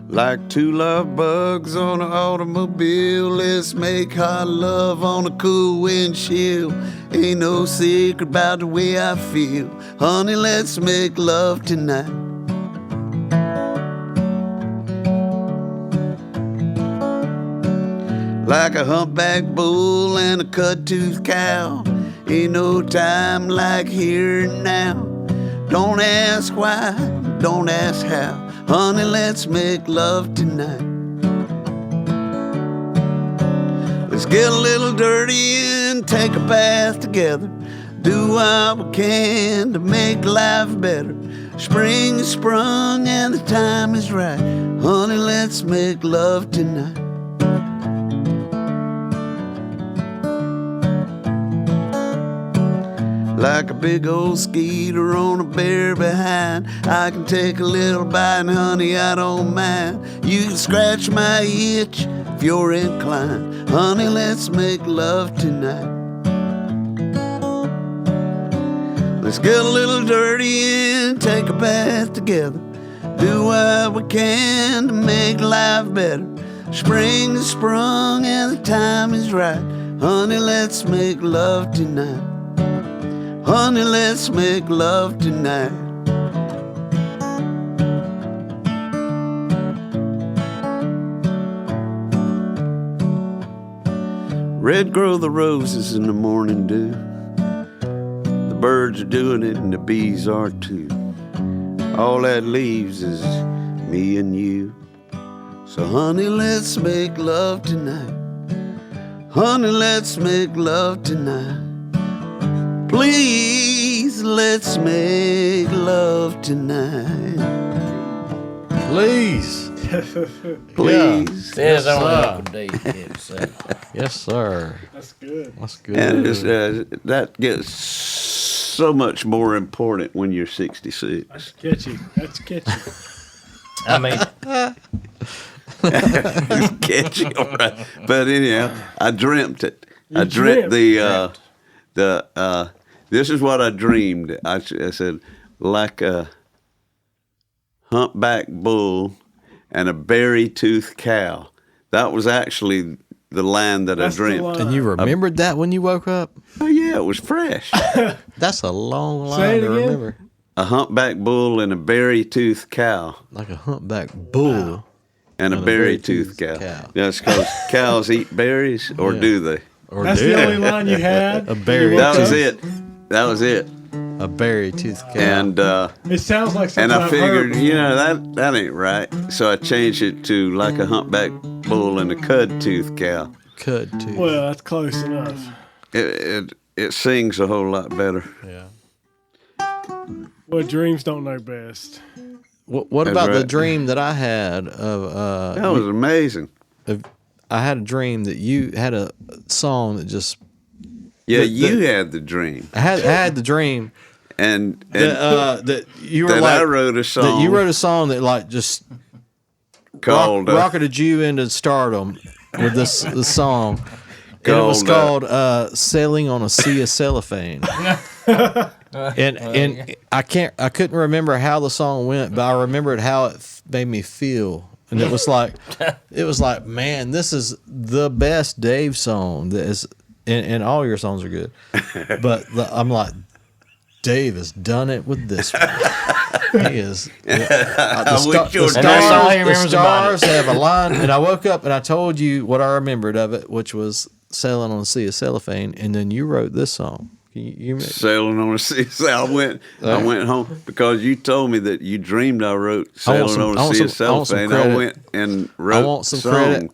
Like two love bugs on an automobile, let's make hot love on a cool windshield. Ain't no secret about the way I feel. Honey, let's make love tonight. Like a humpback bull and a cut-tooth cow. Ain't no time like here and now. Don't ask why, don't ask how. Honey, let's make love tonight. Let's get a little dirty and take a bath together. Do what we can to make life better. Spring is sprung and the time is right. Honey, let's make love tonight. Like a big old skeeter on a bear behind, I can take a little bite, and honey, I don't mind. You can scratch my itch if you're inclined. Honey, let's make love tonight. Let's get a little dirty and take a bath together. Do what we can to make life better. Spring is sprung and the time is right. Honey, let's make love tonight. Honey, let's make love tonight. Red grow the roses in the morning dew. The birds are doing it and the bees are too. All that leaves is me and you. So honey, let's make love tonight. Honey, let's make love tonight. Please, let's make love tonight. Please. Please. Says Yes, only sir. Uncle Dave Gibb said. Yes, sir. That's good. That's good. And it's, that gets so much more important when you're 66. That's catchy. That's catchy. I mean, Catchy, all right. But anyhow, I dreamt it. I dreamt. dreamt this is what I dreamed. I said, like a humpback bull and a berry-toothed cow. That was actually the line that That's I the dreamt. line. And you remembered that when you woke up? Oh yeah, it was fresh. That's a long Say line it to again. remember. A humpback bull and a berry-toothed cow. Like a humpback bull. And a berry tooth cow. That's because cows eat berries, or do they? Or That's do the only line you had. A berry. That was it. That was it. A berry tooth cow. And It sounds like something and I I've figured, heard. that ain't right. So I changed it to like a humpback bull and a cud tooth cow. Cud tooth. Well, that's close enough. It sings a whole lot better. Yeah. Well, dreams don't know best. What That's about the right. dream that I had of That was amazing. I had a dream that you had a song that just Yeah, you had the dream, I had the dream and that you were that like I wrote a song. that you wrote a song that like just called rocketed you into stardom with this song. And it was Called, called "Sailing on a Sea of Cellophane," and I couldn't remember how the song went, but I remembered how it made me feel, and it was like, man, this is the best Dave song that is, and all your songs are good, but I'm like, Dave has done it with this one. He is. The stars have aligned, and I woke up and I told you what I remembered of it, which was "Sailing on a Sea of Cellophane," and then you wrote this song. You Sailing on a Sea. I went home because you told me that you dreamed I wrote "Sailing on a Sea of Cellophane." I went and wrote. I want some song. credit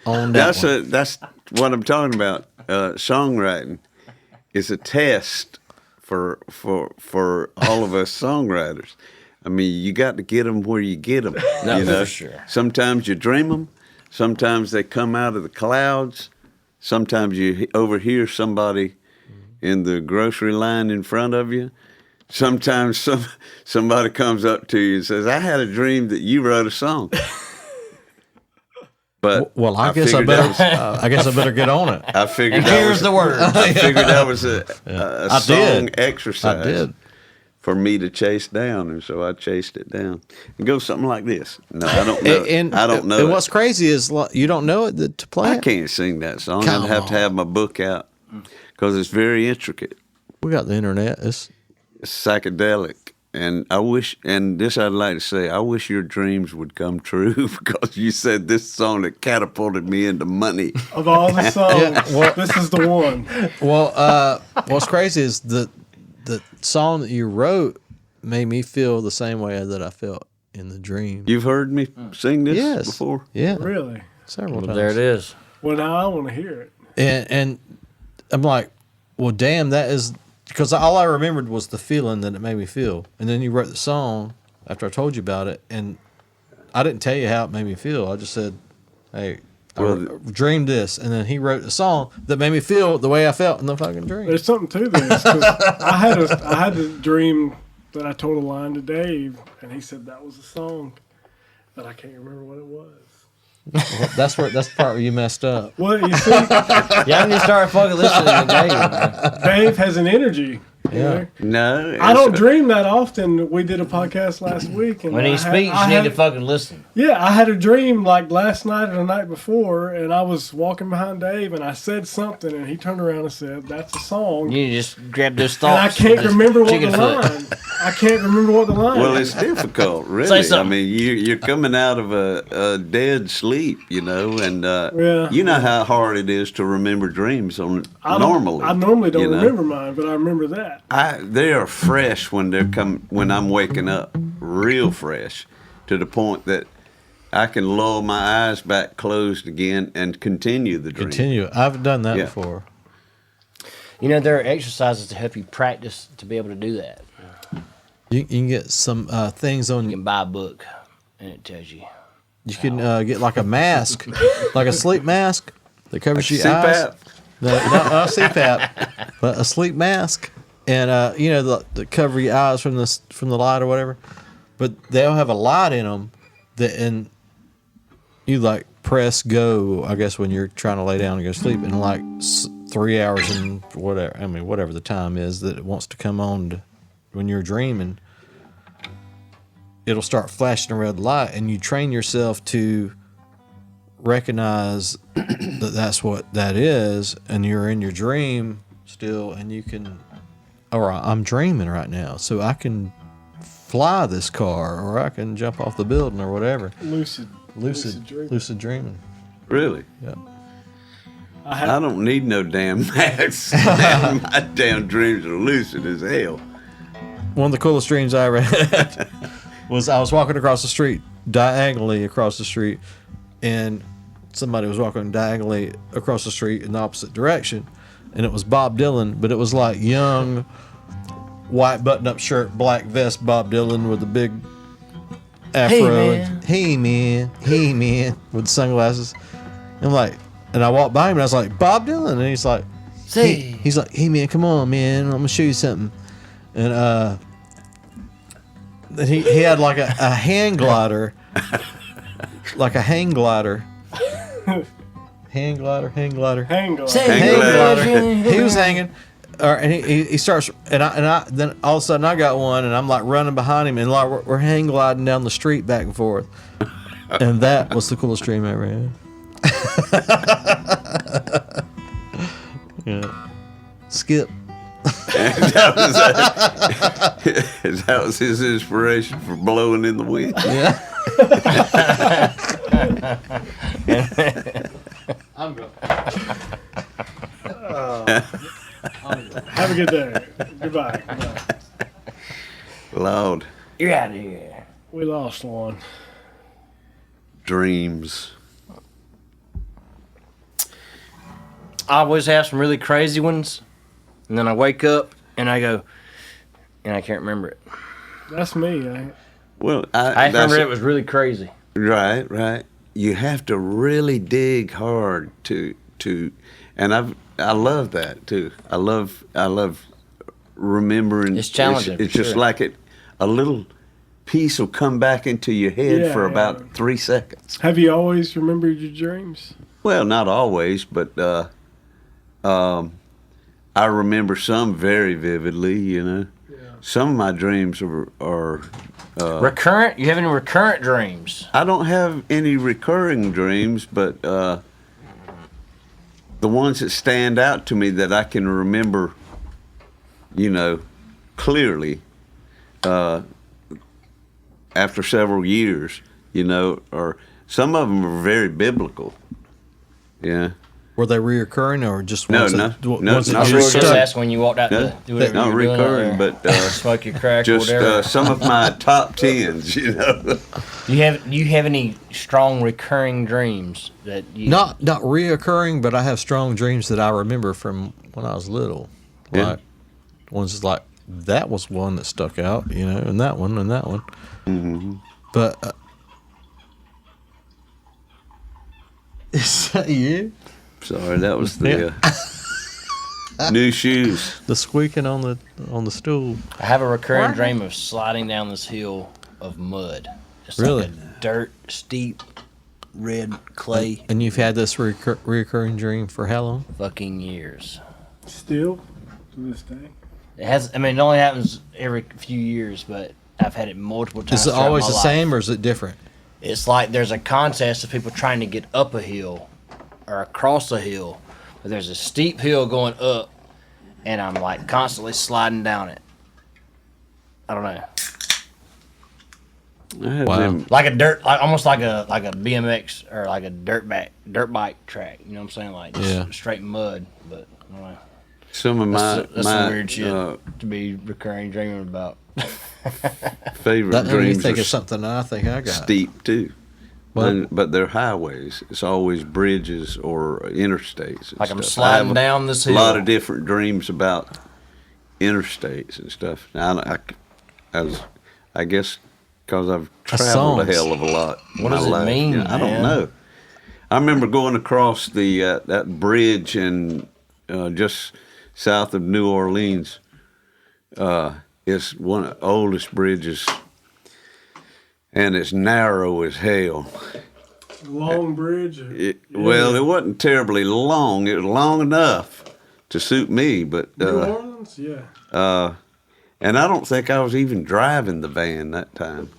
on that one. That's what I'm talking about. Songwriting is a test for all of us songwriters. I mean, you got to get them where you get them. No, you know? for sure. Sometimes you dream them. Sometimes they come out of the clouds. Sometimes you overhear somebody in the grocery line in front of you. Sometimes somebody comes up to you and says, "I had a dream that you wrote a song." But Well, I guess I figured better. that was- I guess I better get on it. I figured And that here's was, the word. I figured that was a I song did. exercise. I did. For me to chase down, and so I chased it down. It goes something like this. No, I don't know. I don't know. And it. what's crazy is you don't know it to play. I it. can't sing that song. Come I'd have to on. have my book out because it's very intricate. We got the internet. It's Psychedelic. And I wish, and this I'd like to say, I wish your dreams would come true because you said this song that catapulted me into money. Of all the songs, well- this is the one. well. What's crazy is the song that you wrote made me feel the same way that I felt in the dream. You've heard me sing this Yes. before? Yeah, Really? several times. There it is. Well, now I want to hear it. And I'm like, well, damn, that is because all I remembered was the feeling that it made me feel. And then you wrote the song after I told you about it, and I didn't tell you how it made me feel. I just said, hey, Well, I dreamed this, and then he wrote a song that made me feel the way I felt in the fucking dream. There's something to this. 'Cause I had a dream that I told a line to Dave, and he said that was a song, but I can't remember what it was. That's the part where you messed up. Well, you see, Y'all need to start fucking listening to Dave. Man. Dave has an energy. You Yeah. know? No. I don't dream that often. We did a podcast last week, and When he speaks, you need to fucking listen. Yeah, I had a dream like last night or the night before, and I was walking behind Dave, and I said something, and he turned around and said, "That's a song." You need to just grab those And thoughts. I can't just remember what the chicken foot. line. I can't remember what the line. Well, is. it's difficult, really. Say I something. mean, you're coming out of a dead sleep, you know, and Yeah. you know how hard it is to remember dreams I normally. normally don't you know? remember mine, but I remember that. They are fresh when when I'm waking up, real fresh, to the point that I can lull my eyes back closed again and continue the dream. Continue. I've done that Yeah. before. You know, there are exercises to help you practice to be able to do that. You can get some things on. You can buy a book, and it tells you. You can get like a mask, like a sleep mask that covers your eyes. CPAP. No, not CPAP, but a sleep mask, and you know the cover your eyes from the light or whatever. But they'll have a light in them that, and you like press go, I guess, when you're trying to lay down and go to sleep, and like 3 hours and whatever. I mean, whatever the time is that it wants to come on when you're dreaming. It'll start flashing a red light, and you train yourself to recognize that's what that is, and you're in your dream still, and you can, all right, I'm dreaming right now, so I can fly this car, or I can jump off the building, or whatever. Lucid. Lucid dreaming. Really? Yeah. I don't need no damn maps. My damn dreams are lucid as hell. One of the coolest dreams I ever had was I was walking across the street, diagonally across the street, and somebody was walking diagonally across the street in the opposite direction, and it was Bob Dylan, but it was like young, white button-up shirt, black vest Bob Dylan with a big afro. Hey man, with sunglasses. I'm like, and I walked by him and I was like, Bob Dylan, and he's like, he's like, hey man, come on man, I'm gonna show you something. And he had like a hang glider, like a hang glider. Hang glider. Hang glider. He was hanging, and he starts, and I then all of a sudden I got one, and I'm like running behind him, and like we're hang gliding down the street back and forth, and that was the coolest dream I ever had. Yeah, Skip. That was his inspiration for blowing in the wind. Yeah. I'm good. Have a good day. Goodbye. Lord, You're out of here. We lost one. dreams. I always have some really crazy ones, and then I wake up and I go, and I can't remember it. That's me. Well, I remember it was really crazy. Right. You have to really dig hard to, and I love that too. I love remembering. It's challenging, It's for just sure. like a little piece will come back into your head Yeah, for yeah. about 3 seconds. Have you always remembered your dreams? Well, not always, but I remember some very vividly. You know, some of my dreams are. Recurrent? You have any recurrent dreams? I don't have any recurring dreams, but the ones that stand out to me that I can remember, you know, clearly after several years, you know, or some of them are very biblical. Yeah. Were they reoccurring or just No, ones no, that, no, ones that not You you were recurring. just stuck? asking when you walked out No, to do whatever not you were doing out recurring, there. but Smoke your crack or just whatever. some of my top tens, you know. Do you have any strong recurring dreams that you Not reoccurring, but I have strong dreams that I remember from when I was little. Yeah. Like ones like that was one that stuck out, you know, and that one. Mm-hmm. But is that you? Sorry, that was the new shoes. The squeaking on the stool. I have a recurring dream of sliding down this hill of mud. Just Really? like a dirt, steep, red clay. And you've had this reoccurring dream for how long? Fucking years. Still to this day. It has. I mean, it only happens every few years, but I've had it multiple times. Is it throughout always my the life. same or is it different? It's like there's a contest of people trying to get up a hill or across a hill, but there's a steep hill going up, and I'm like constantly sliding down it. I don't know, I had Wow. them- like almost like a BMX or like a dirt bike track. You know what I'm saying? Like just Yeah. straight mud. But I don't know. some of That's my some weird shit uh, to be recurring dreaming about. favorite That made me dreams think are of something I think I got. steep too. What? But they're highways. It's always bridges or interstates. And Like I'm stuff. I have sliding down this a hill. lot of different dreams about interstates and stuff. Now, I guess because I've traveled a songs. hell of a lot. in What my does it life. mean, You know, I don't man? know. I remember going across the that bridge in just south of New Orleans. It's one of the oldest bridges, and it's narrow as hell. Long bridge. Well, it wasn't terribly long. It was long enough to suit me, but New Orleans? Yeah. and I don't think I was even driving the van that time.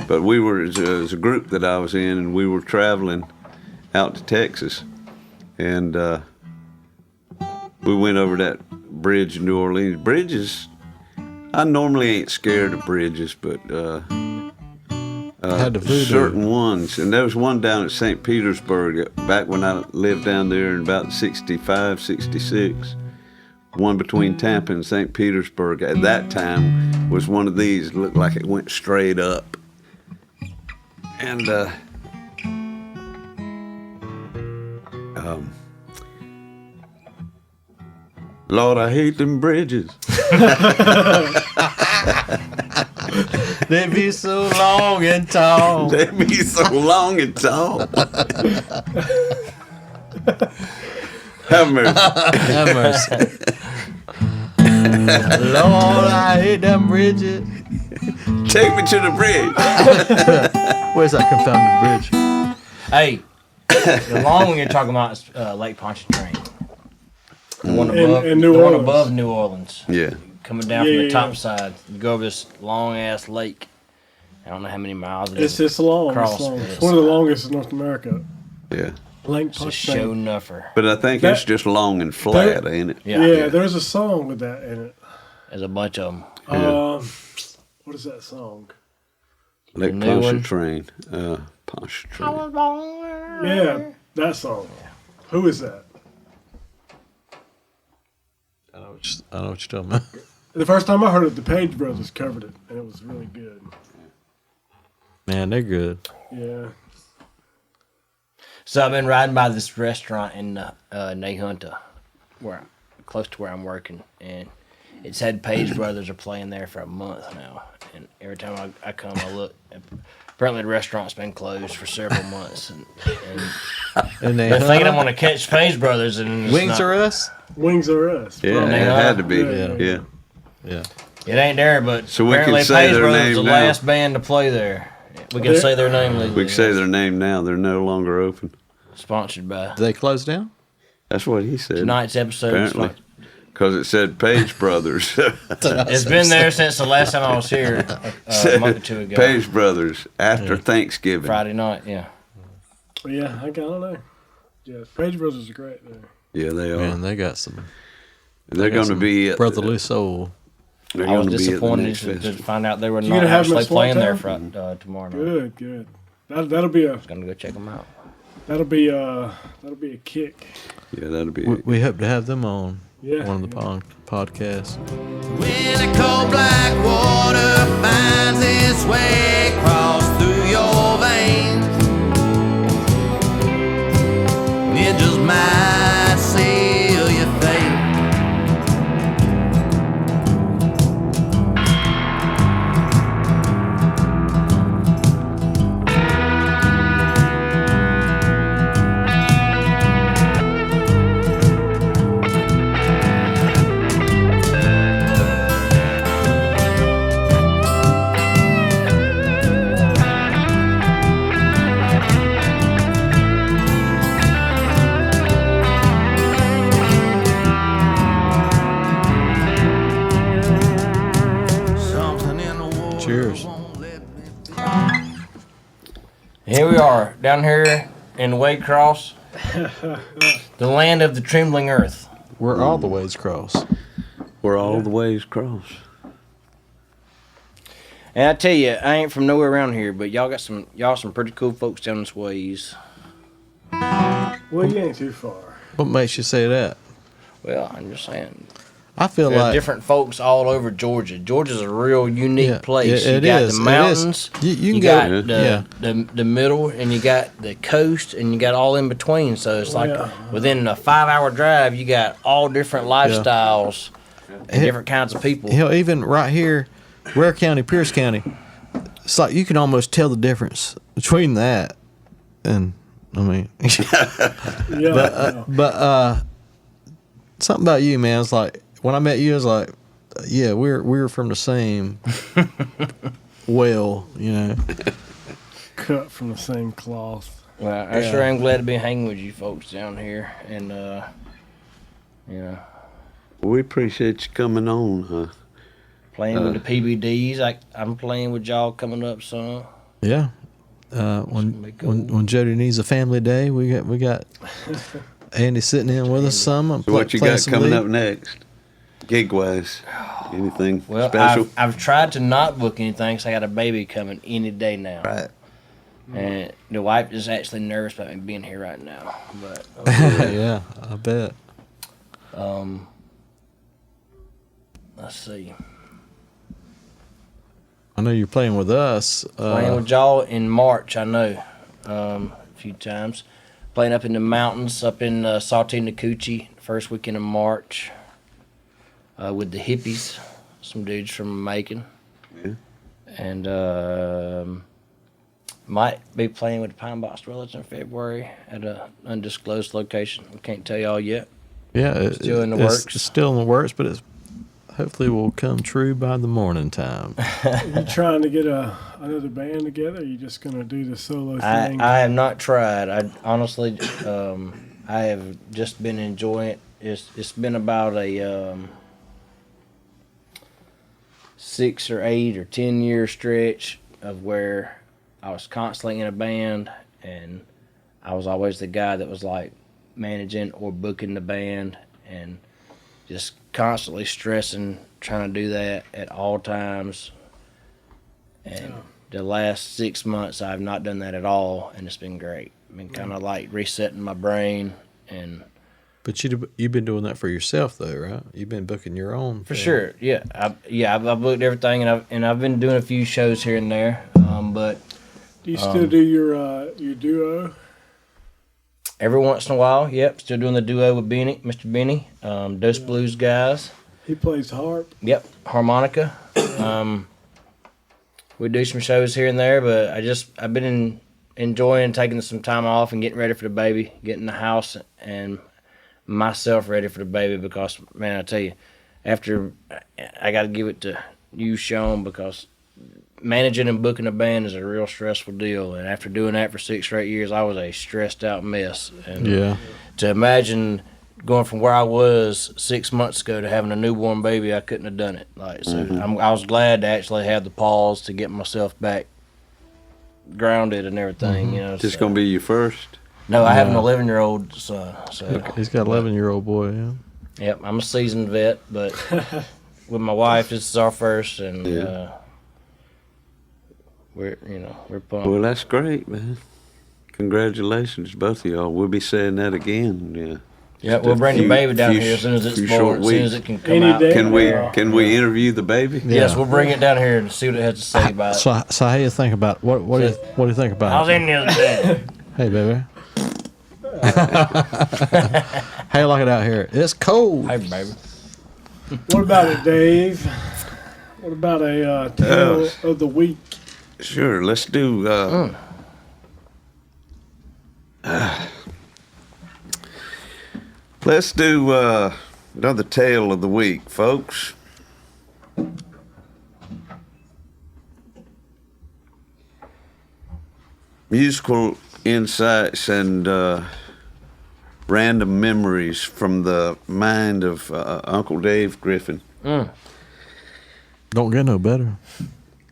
But we were as a group that I was in, and we were traveling out to Texas, and we went over that bridge in New Orleans. Bridges, I normally ain't scared of bridges, but Had the voodoo. certain ones. And there was one down at St. Petersburg back when I lived down there in about 65, 66. One between Tampa and St. Petersburg at that time was one of these. Looked like it went straight up. And Lord, I hate them bridges. They be so long and tall. They be so long and tall. Have mercy. Have mercy. Lord, I hate them bridges. Take me to the bridge. Where's that confounded bridge? Hey, the long one you're talking about is Lake Pontchartrain. The one above, In New the one Orleans. above New Orleans. Yeah. Coming down from the Yeah. top side. You go over this long ass lake. I don't know how many miles it It's is. just long. Cross It's long. it. It's one of the longest in North America. Yeah. Lake It's a Pontchartrain. show nuffer. But I think That- it's just long and flat, ain't it? Yeah. Yeah, there's a song with that in it. There's a bunch of them. What is that song? Lake new one? Pontchartrain. Pontchartrain. Yeah, that song. Who is that? I know what you're talking about. The first time I heard it, the Page Brothers covered it, and it was really good. Man, they're good. Yeah. So I've been riding by this restaurant in Nahunta, close to where I'm working, and it's had Page Brothers are playing there for a month now. And every time I come, I look. Apparently, the restaurant's been closed for several months, and And they they're thinking I'm going to catch Page Brothers. And it's Wings not. Are Us? Wings Are Us. Yeah, From- it had to be. Yeah. Yeah. Yeah. It ain't there, but So we can apparently say Page their Brothers name is the now. last band to play there. We can They're- say their name legally. We can say their name now. They're no longer open. Sponsored by Did they close down? That's what he said. tonight's episode. is Apparently. Because it said Page Brothers. It's been there since the last time I was here a month or two ago. Page Brothers after Thanksgiving. Friday night, yeah. Yeah, I don't know. Yeah, Page Brothers are great there. Yeah, they are. Man, they got some They're going to be at brotherly soul. They're I was going to be at the disappointed next to festival. find out they were You not gonna have them actually at playing there Swan for tomorrow night. Good, good. That'll be a Gonna go check them out. that'll be a kick. Yeah, that'll be. We hope to have them on Yeah. one of the podcasts. When the cold black water finds its way across through your veins, it just might seal your fate. Something in the water Cheers. won't let me Here we are, down here in Waycross, the land of the trembling earth. We're all the ways cross. We're all the ways across. And I tell you, I ain't from nowhere around here, but y'all some pretty cool folks down this ways. Well, you ain't too far. What makes you say that? Well, I'm just saying, I feel there's like different folks all over Georgia. Georgia's a real unique Yeah, place. it you got is, the it mountains, is. You can got go- the, yeah. the middle, and you got the coast, and you got all in between. So it's like Yeah. within a 5-hour drive, you got all different lifestyles and He- different kinds of people. Hell, even right here, Ware County, Pierce County, it's like you can almost tell the difference between that and I mean, Yeah. but something about you, man. It's like when I met you, it's like, yeah, we're from the same well, you know. Cut from the same cloth. Well, I sure am glad to be hanging with you folks down here, and you know, We appreciate you coming on. playing with the PBDs. I'm playing with y'all coming up soon. Yeah. That'd be cool. When Jody needs a family day, we got Andy sitting in with us some. So what you got coming up next, gig wise? Anything Well, special? I've tried to not book anything, so I got a baby coming any day now. Right. And the wife is actually nervous about me being here right now. But Yeah, I bet. let's see. I know you're playing with us. Playing with y'all in March, I know, a few times. Playing up in the mountains, up in Saltine Coochie, first weekend of March, with the hippies, some dudes from Macon. Yeah. And might be playing with the Pine Box Dwellers in February at an undisclosed location. We can't tell y'all yet. Yeah, Still in the it's works. still in the works, but it's hopefully will come true by the morning time. Are you trying to get another band together? Or are you just gonna do the solo thing? I have not tried. I honestly, I have just been enjoying it. It's been about a 6 or 8 or 10 year stretch of where I was constantly in a band, and I was always the guy that was like managing or booking the band, and just constantly stressing, trying to do that at all times. And the last 6 months, I've not done that at all, and it's been great. I've been kind of like resetting my brain, and But you've been doing that for yourself though, right? You've been booking your own. for thing. sure, yeah, I've booked everything, and I've been doing a few shows here and there, but Do you still do your duo? every once in a while, yep, still doing the duo with Benny, Mr. Benny, Dos Blues guys. He plays harp. Yep, harmonica. We do some shows here and there, but I've been enjoying taking some time off and getting ready for the baby, getting the house and myself ready for the baby, because man, I tell you, after I got to give it to you, Sean, because managing and booking a band is a real stressful deal, and after doing that for 6 straight years, I was a stressed out mess. And Yeah. to imagine going from where I was 6 months ago to having a newborn baby, I couldn't have done it. Like, so I was glad to actually have the pause to get myself back grounded and everything. You know, This so- gonna be your first? no, I have an 11-year-old son. So He's got an 11-year-old boy. Yeah. yep, I'm a seasoned vet, but with my wife, this is our first, and Yeah. we're pumped. Well, that's great, man. Congratulations, both of y'all. We'll be saying that again. Yeah. Yeah, we'll bring the few- baby down few here as soon as it's few born, short as soon as weeks. it can come Any out. day. Can we interview the baby? Yes, Yeah. we'll bring it down here and see what it has to say about it. So how you think about what do you think I about was it? in the other day. Hey, baby. How you like it out here? It's cold. Hey, baby. What about it, Dave? What about a tale of the week? Sure. Let's do. Let's do another tale of the week, folks. Musical insights and random memories from the mind of Uncle Dave Griffin. Don't get no better.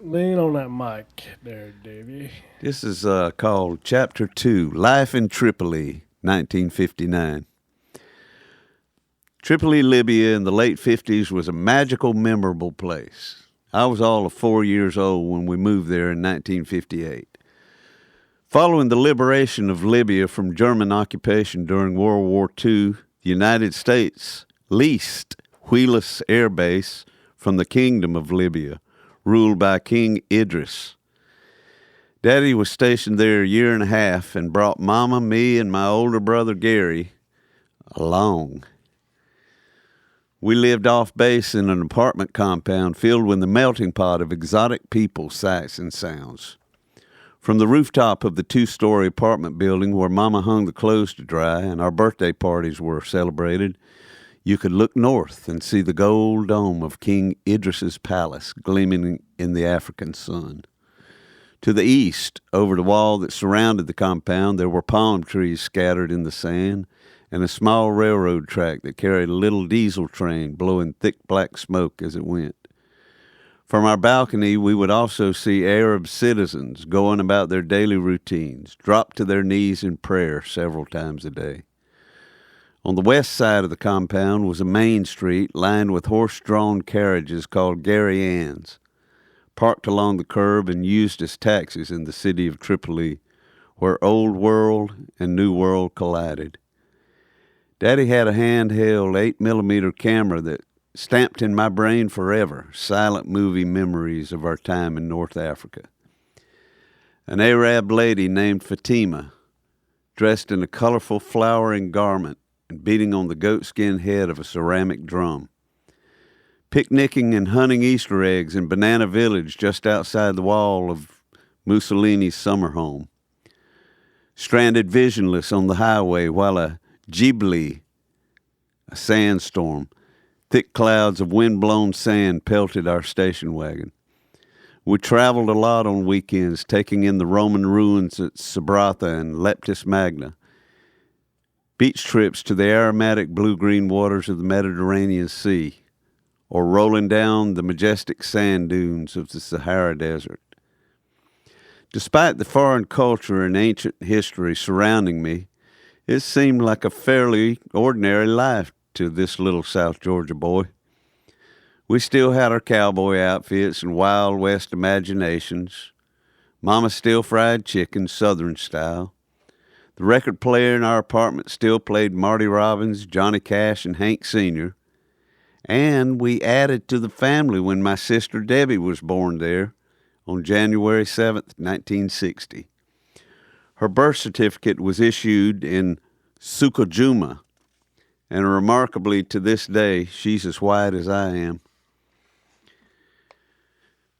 Lean on that mic there, Davey. This is called Chapter 2, Life in Tripoli, 1959. Tripoli, Libya in the late 50s was a magical, memorable place. I was all of 4 years old when we moved there in 1958. Following the liberation of Libya from German occupation during World War II, the United States leased Wheelus Air Base from the Kingdom of Libya, ruled by King Idris. Daddy was stationed there a year and a half and brought Mama, me, and my older brother Gary along. We lived off base in an apartment compound filled with the melting pot of exotic people, sights, and sounds. From the rooftop of the 2-story apartment building where Mama hung the clothes to dry and our birthday parties were celebrated, you could look north and see the gold dome of King Idris's palace gleaming in the African sun. To the east, over the wall that surrounded the compound, there were palm trees scattered in the sand and a small railroad track that carried a little diesel train blowing thick black smoke as it went. From our balcony, we would also see Arab citizens going about their daily routines, drop to their knees in prayer several times a day. On the west side of the compound was a main street lined with horse-drawn carriages called Gary Ann's, parked along the curb and used as taxis in the city of Tripoli, where old world and new world collided. Daddy had a handheld 8mm camera that stamped in my brain forever silent movie memories of our time in North Africa. An Arab lady named Fatima, dressed in a colorful flowering garment and beating on the goatskin head of a ceramic drum. Picnicking and hunting Easter eggs in Banana Village just outside the wall of Mussolini's summer home. Stranded visionless on the highway while a Ghibli, a sandstorm, thick clouds of wind-blown sand pelted our station wagon. We traveled a lot on weekends, taking in the Roman ruins at Sabratha and Leptis Magna, beach trips to the aromatic blue-green waters of the Mediterranean Sea, or rolling down the majestic sand dunes of the Sahara Desert. Despite the foreign culture and ancient history surrounding me, it seemed like a fairly ordinary life to this little South Georgia boy. We still had our cowboy outfits and Wild West imaginations. Mama still fried chicken, Southern style. The record player in our apartment still played Marty Robbins, Johnny Cash, and Hank Sr. And we added to the family when my sister Debbie was born there on January 7th, 1960. Her birth certificate was issued in Sukajuma, and remarkably to this day, she's as white as I am.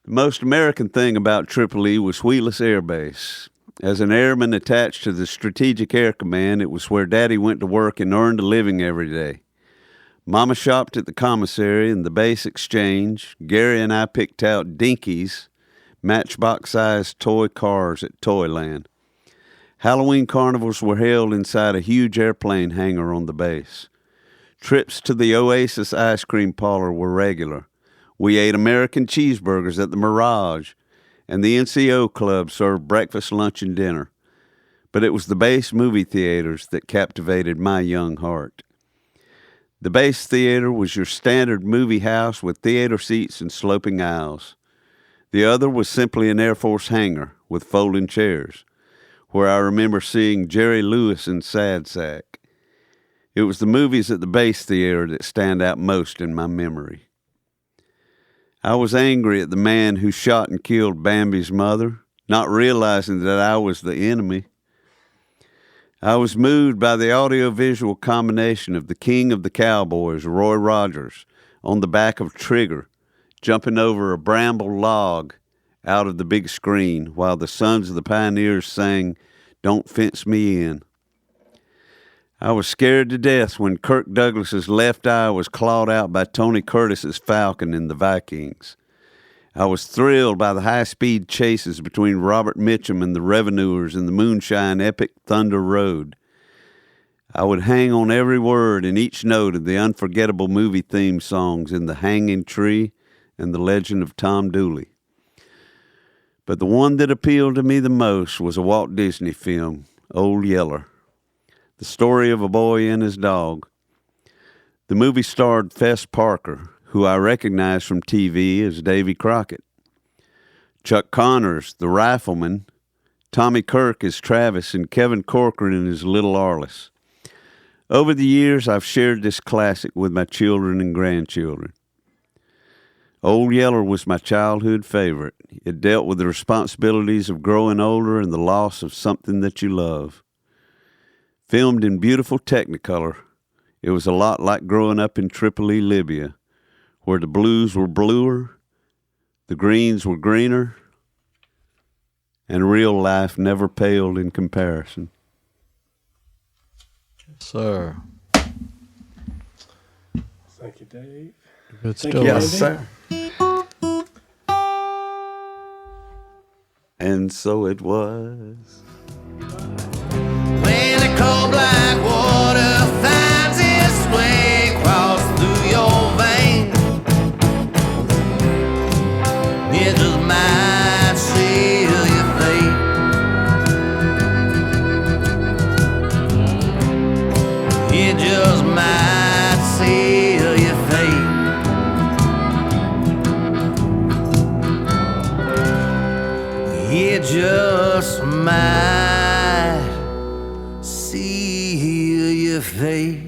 The most American thing about Tripoli was Wheelus Air Base. As an airman attached to the Strategic Air Command, it was where Daddy went to work and earned a living every day. Mama shopped at the commissary and the base exchange. Gary and I picked out dinkies, matchbox-sized toy cars at Toyland. Halloween carnivals were held inside a huge airplane hangar on the base. Trips to the Oasis ice cream parlor were regular. We ate American cheeseburgers at the Mirage, and the NCO Club served breakfast, lunch, and dinner. But it was the base movie theaters that captivated my young heart. The base theater was your standard movie house with theater seats and sloping aisles. The other was simply an Air Force hangar with folding chairs, where I remember seeing Jerry Lewis and Sad Sack. It was the movies at the base theater that stand out most in my memory. I was angry at the man who shot and killed Bambi's mother, not realizing that I was the enemy. I was moved by the audiovisual combination of the king of the cowboys, Roy Rogers, on the back of Trigger, jumping over a bramble log out of the big screen while the Sons of the Pioneers sang, "Don't Fence Me In." I was scared to death when Kirk Douglas's left eye was clawed out by Tony Curtis's Falcon in The Vikings. I was thrilled by the high-speed chases between Robert Mitchum and the Revenuers in the moonshine epic Thunder Road. I would hang on every word and each note of the unforgettable movie theme songs in The Hanging Tree and The Legend of Tom Dooley. But the one that appealed to me the most was a Walt Disney film, Old Yeller. The story of a boy and his dog. The movie starred Fess Parker, who I recognized from TV as Davy Crockett. Chuck Connors, the rifleman, Tommy Kirk as Travis, and Kevin Corcoran as Little Arliss. Over the years, I've shared this classic with my children and grandchildren. Old Yeller was my childhood favorite. It dealt with the responsibilities of growing older and the loss of something that you love. Filmed in beautiful Technicolor, it was a lot like growing up in Tripoli, Libya, where the blues were bluer, the greens were greener, and real life never paled in comparison. Sir. Thank you, Dave. Good Thank story. you, Yes, Andy. sir. And so it was. When the cold black water finds its way across through your veins, it just might seal your fate. It just it just might seal your fate.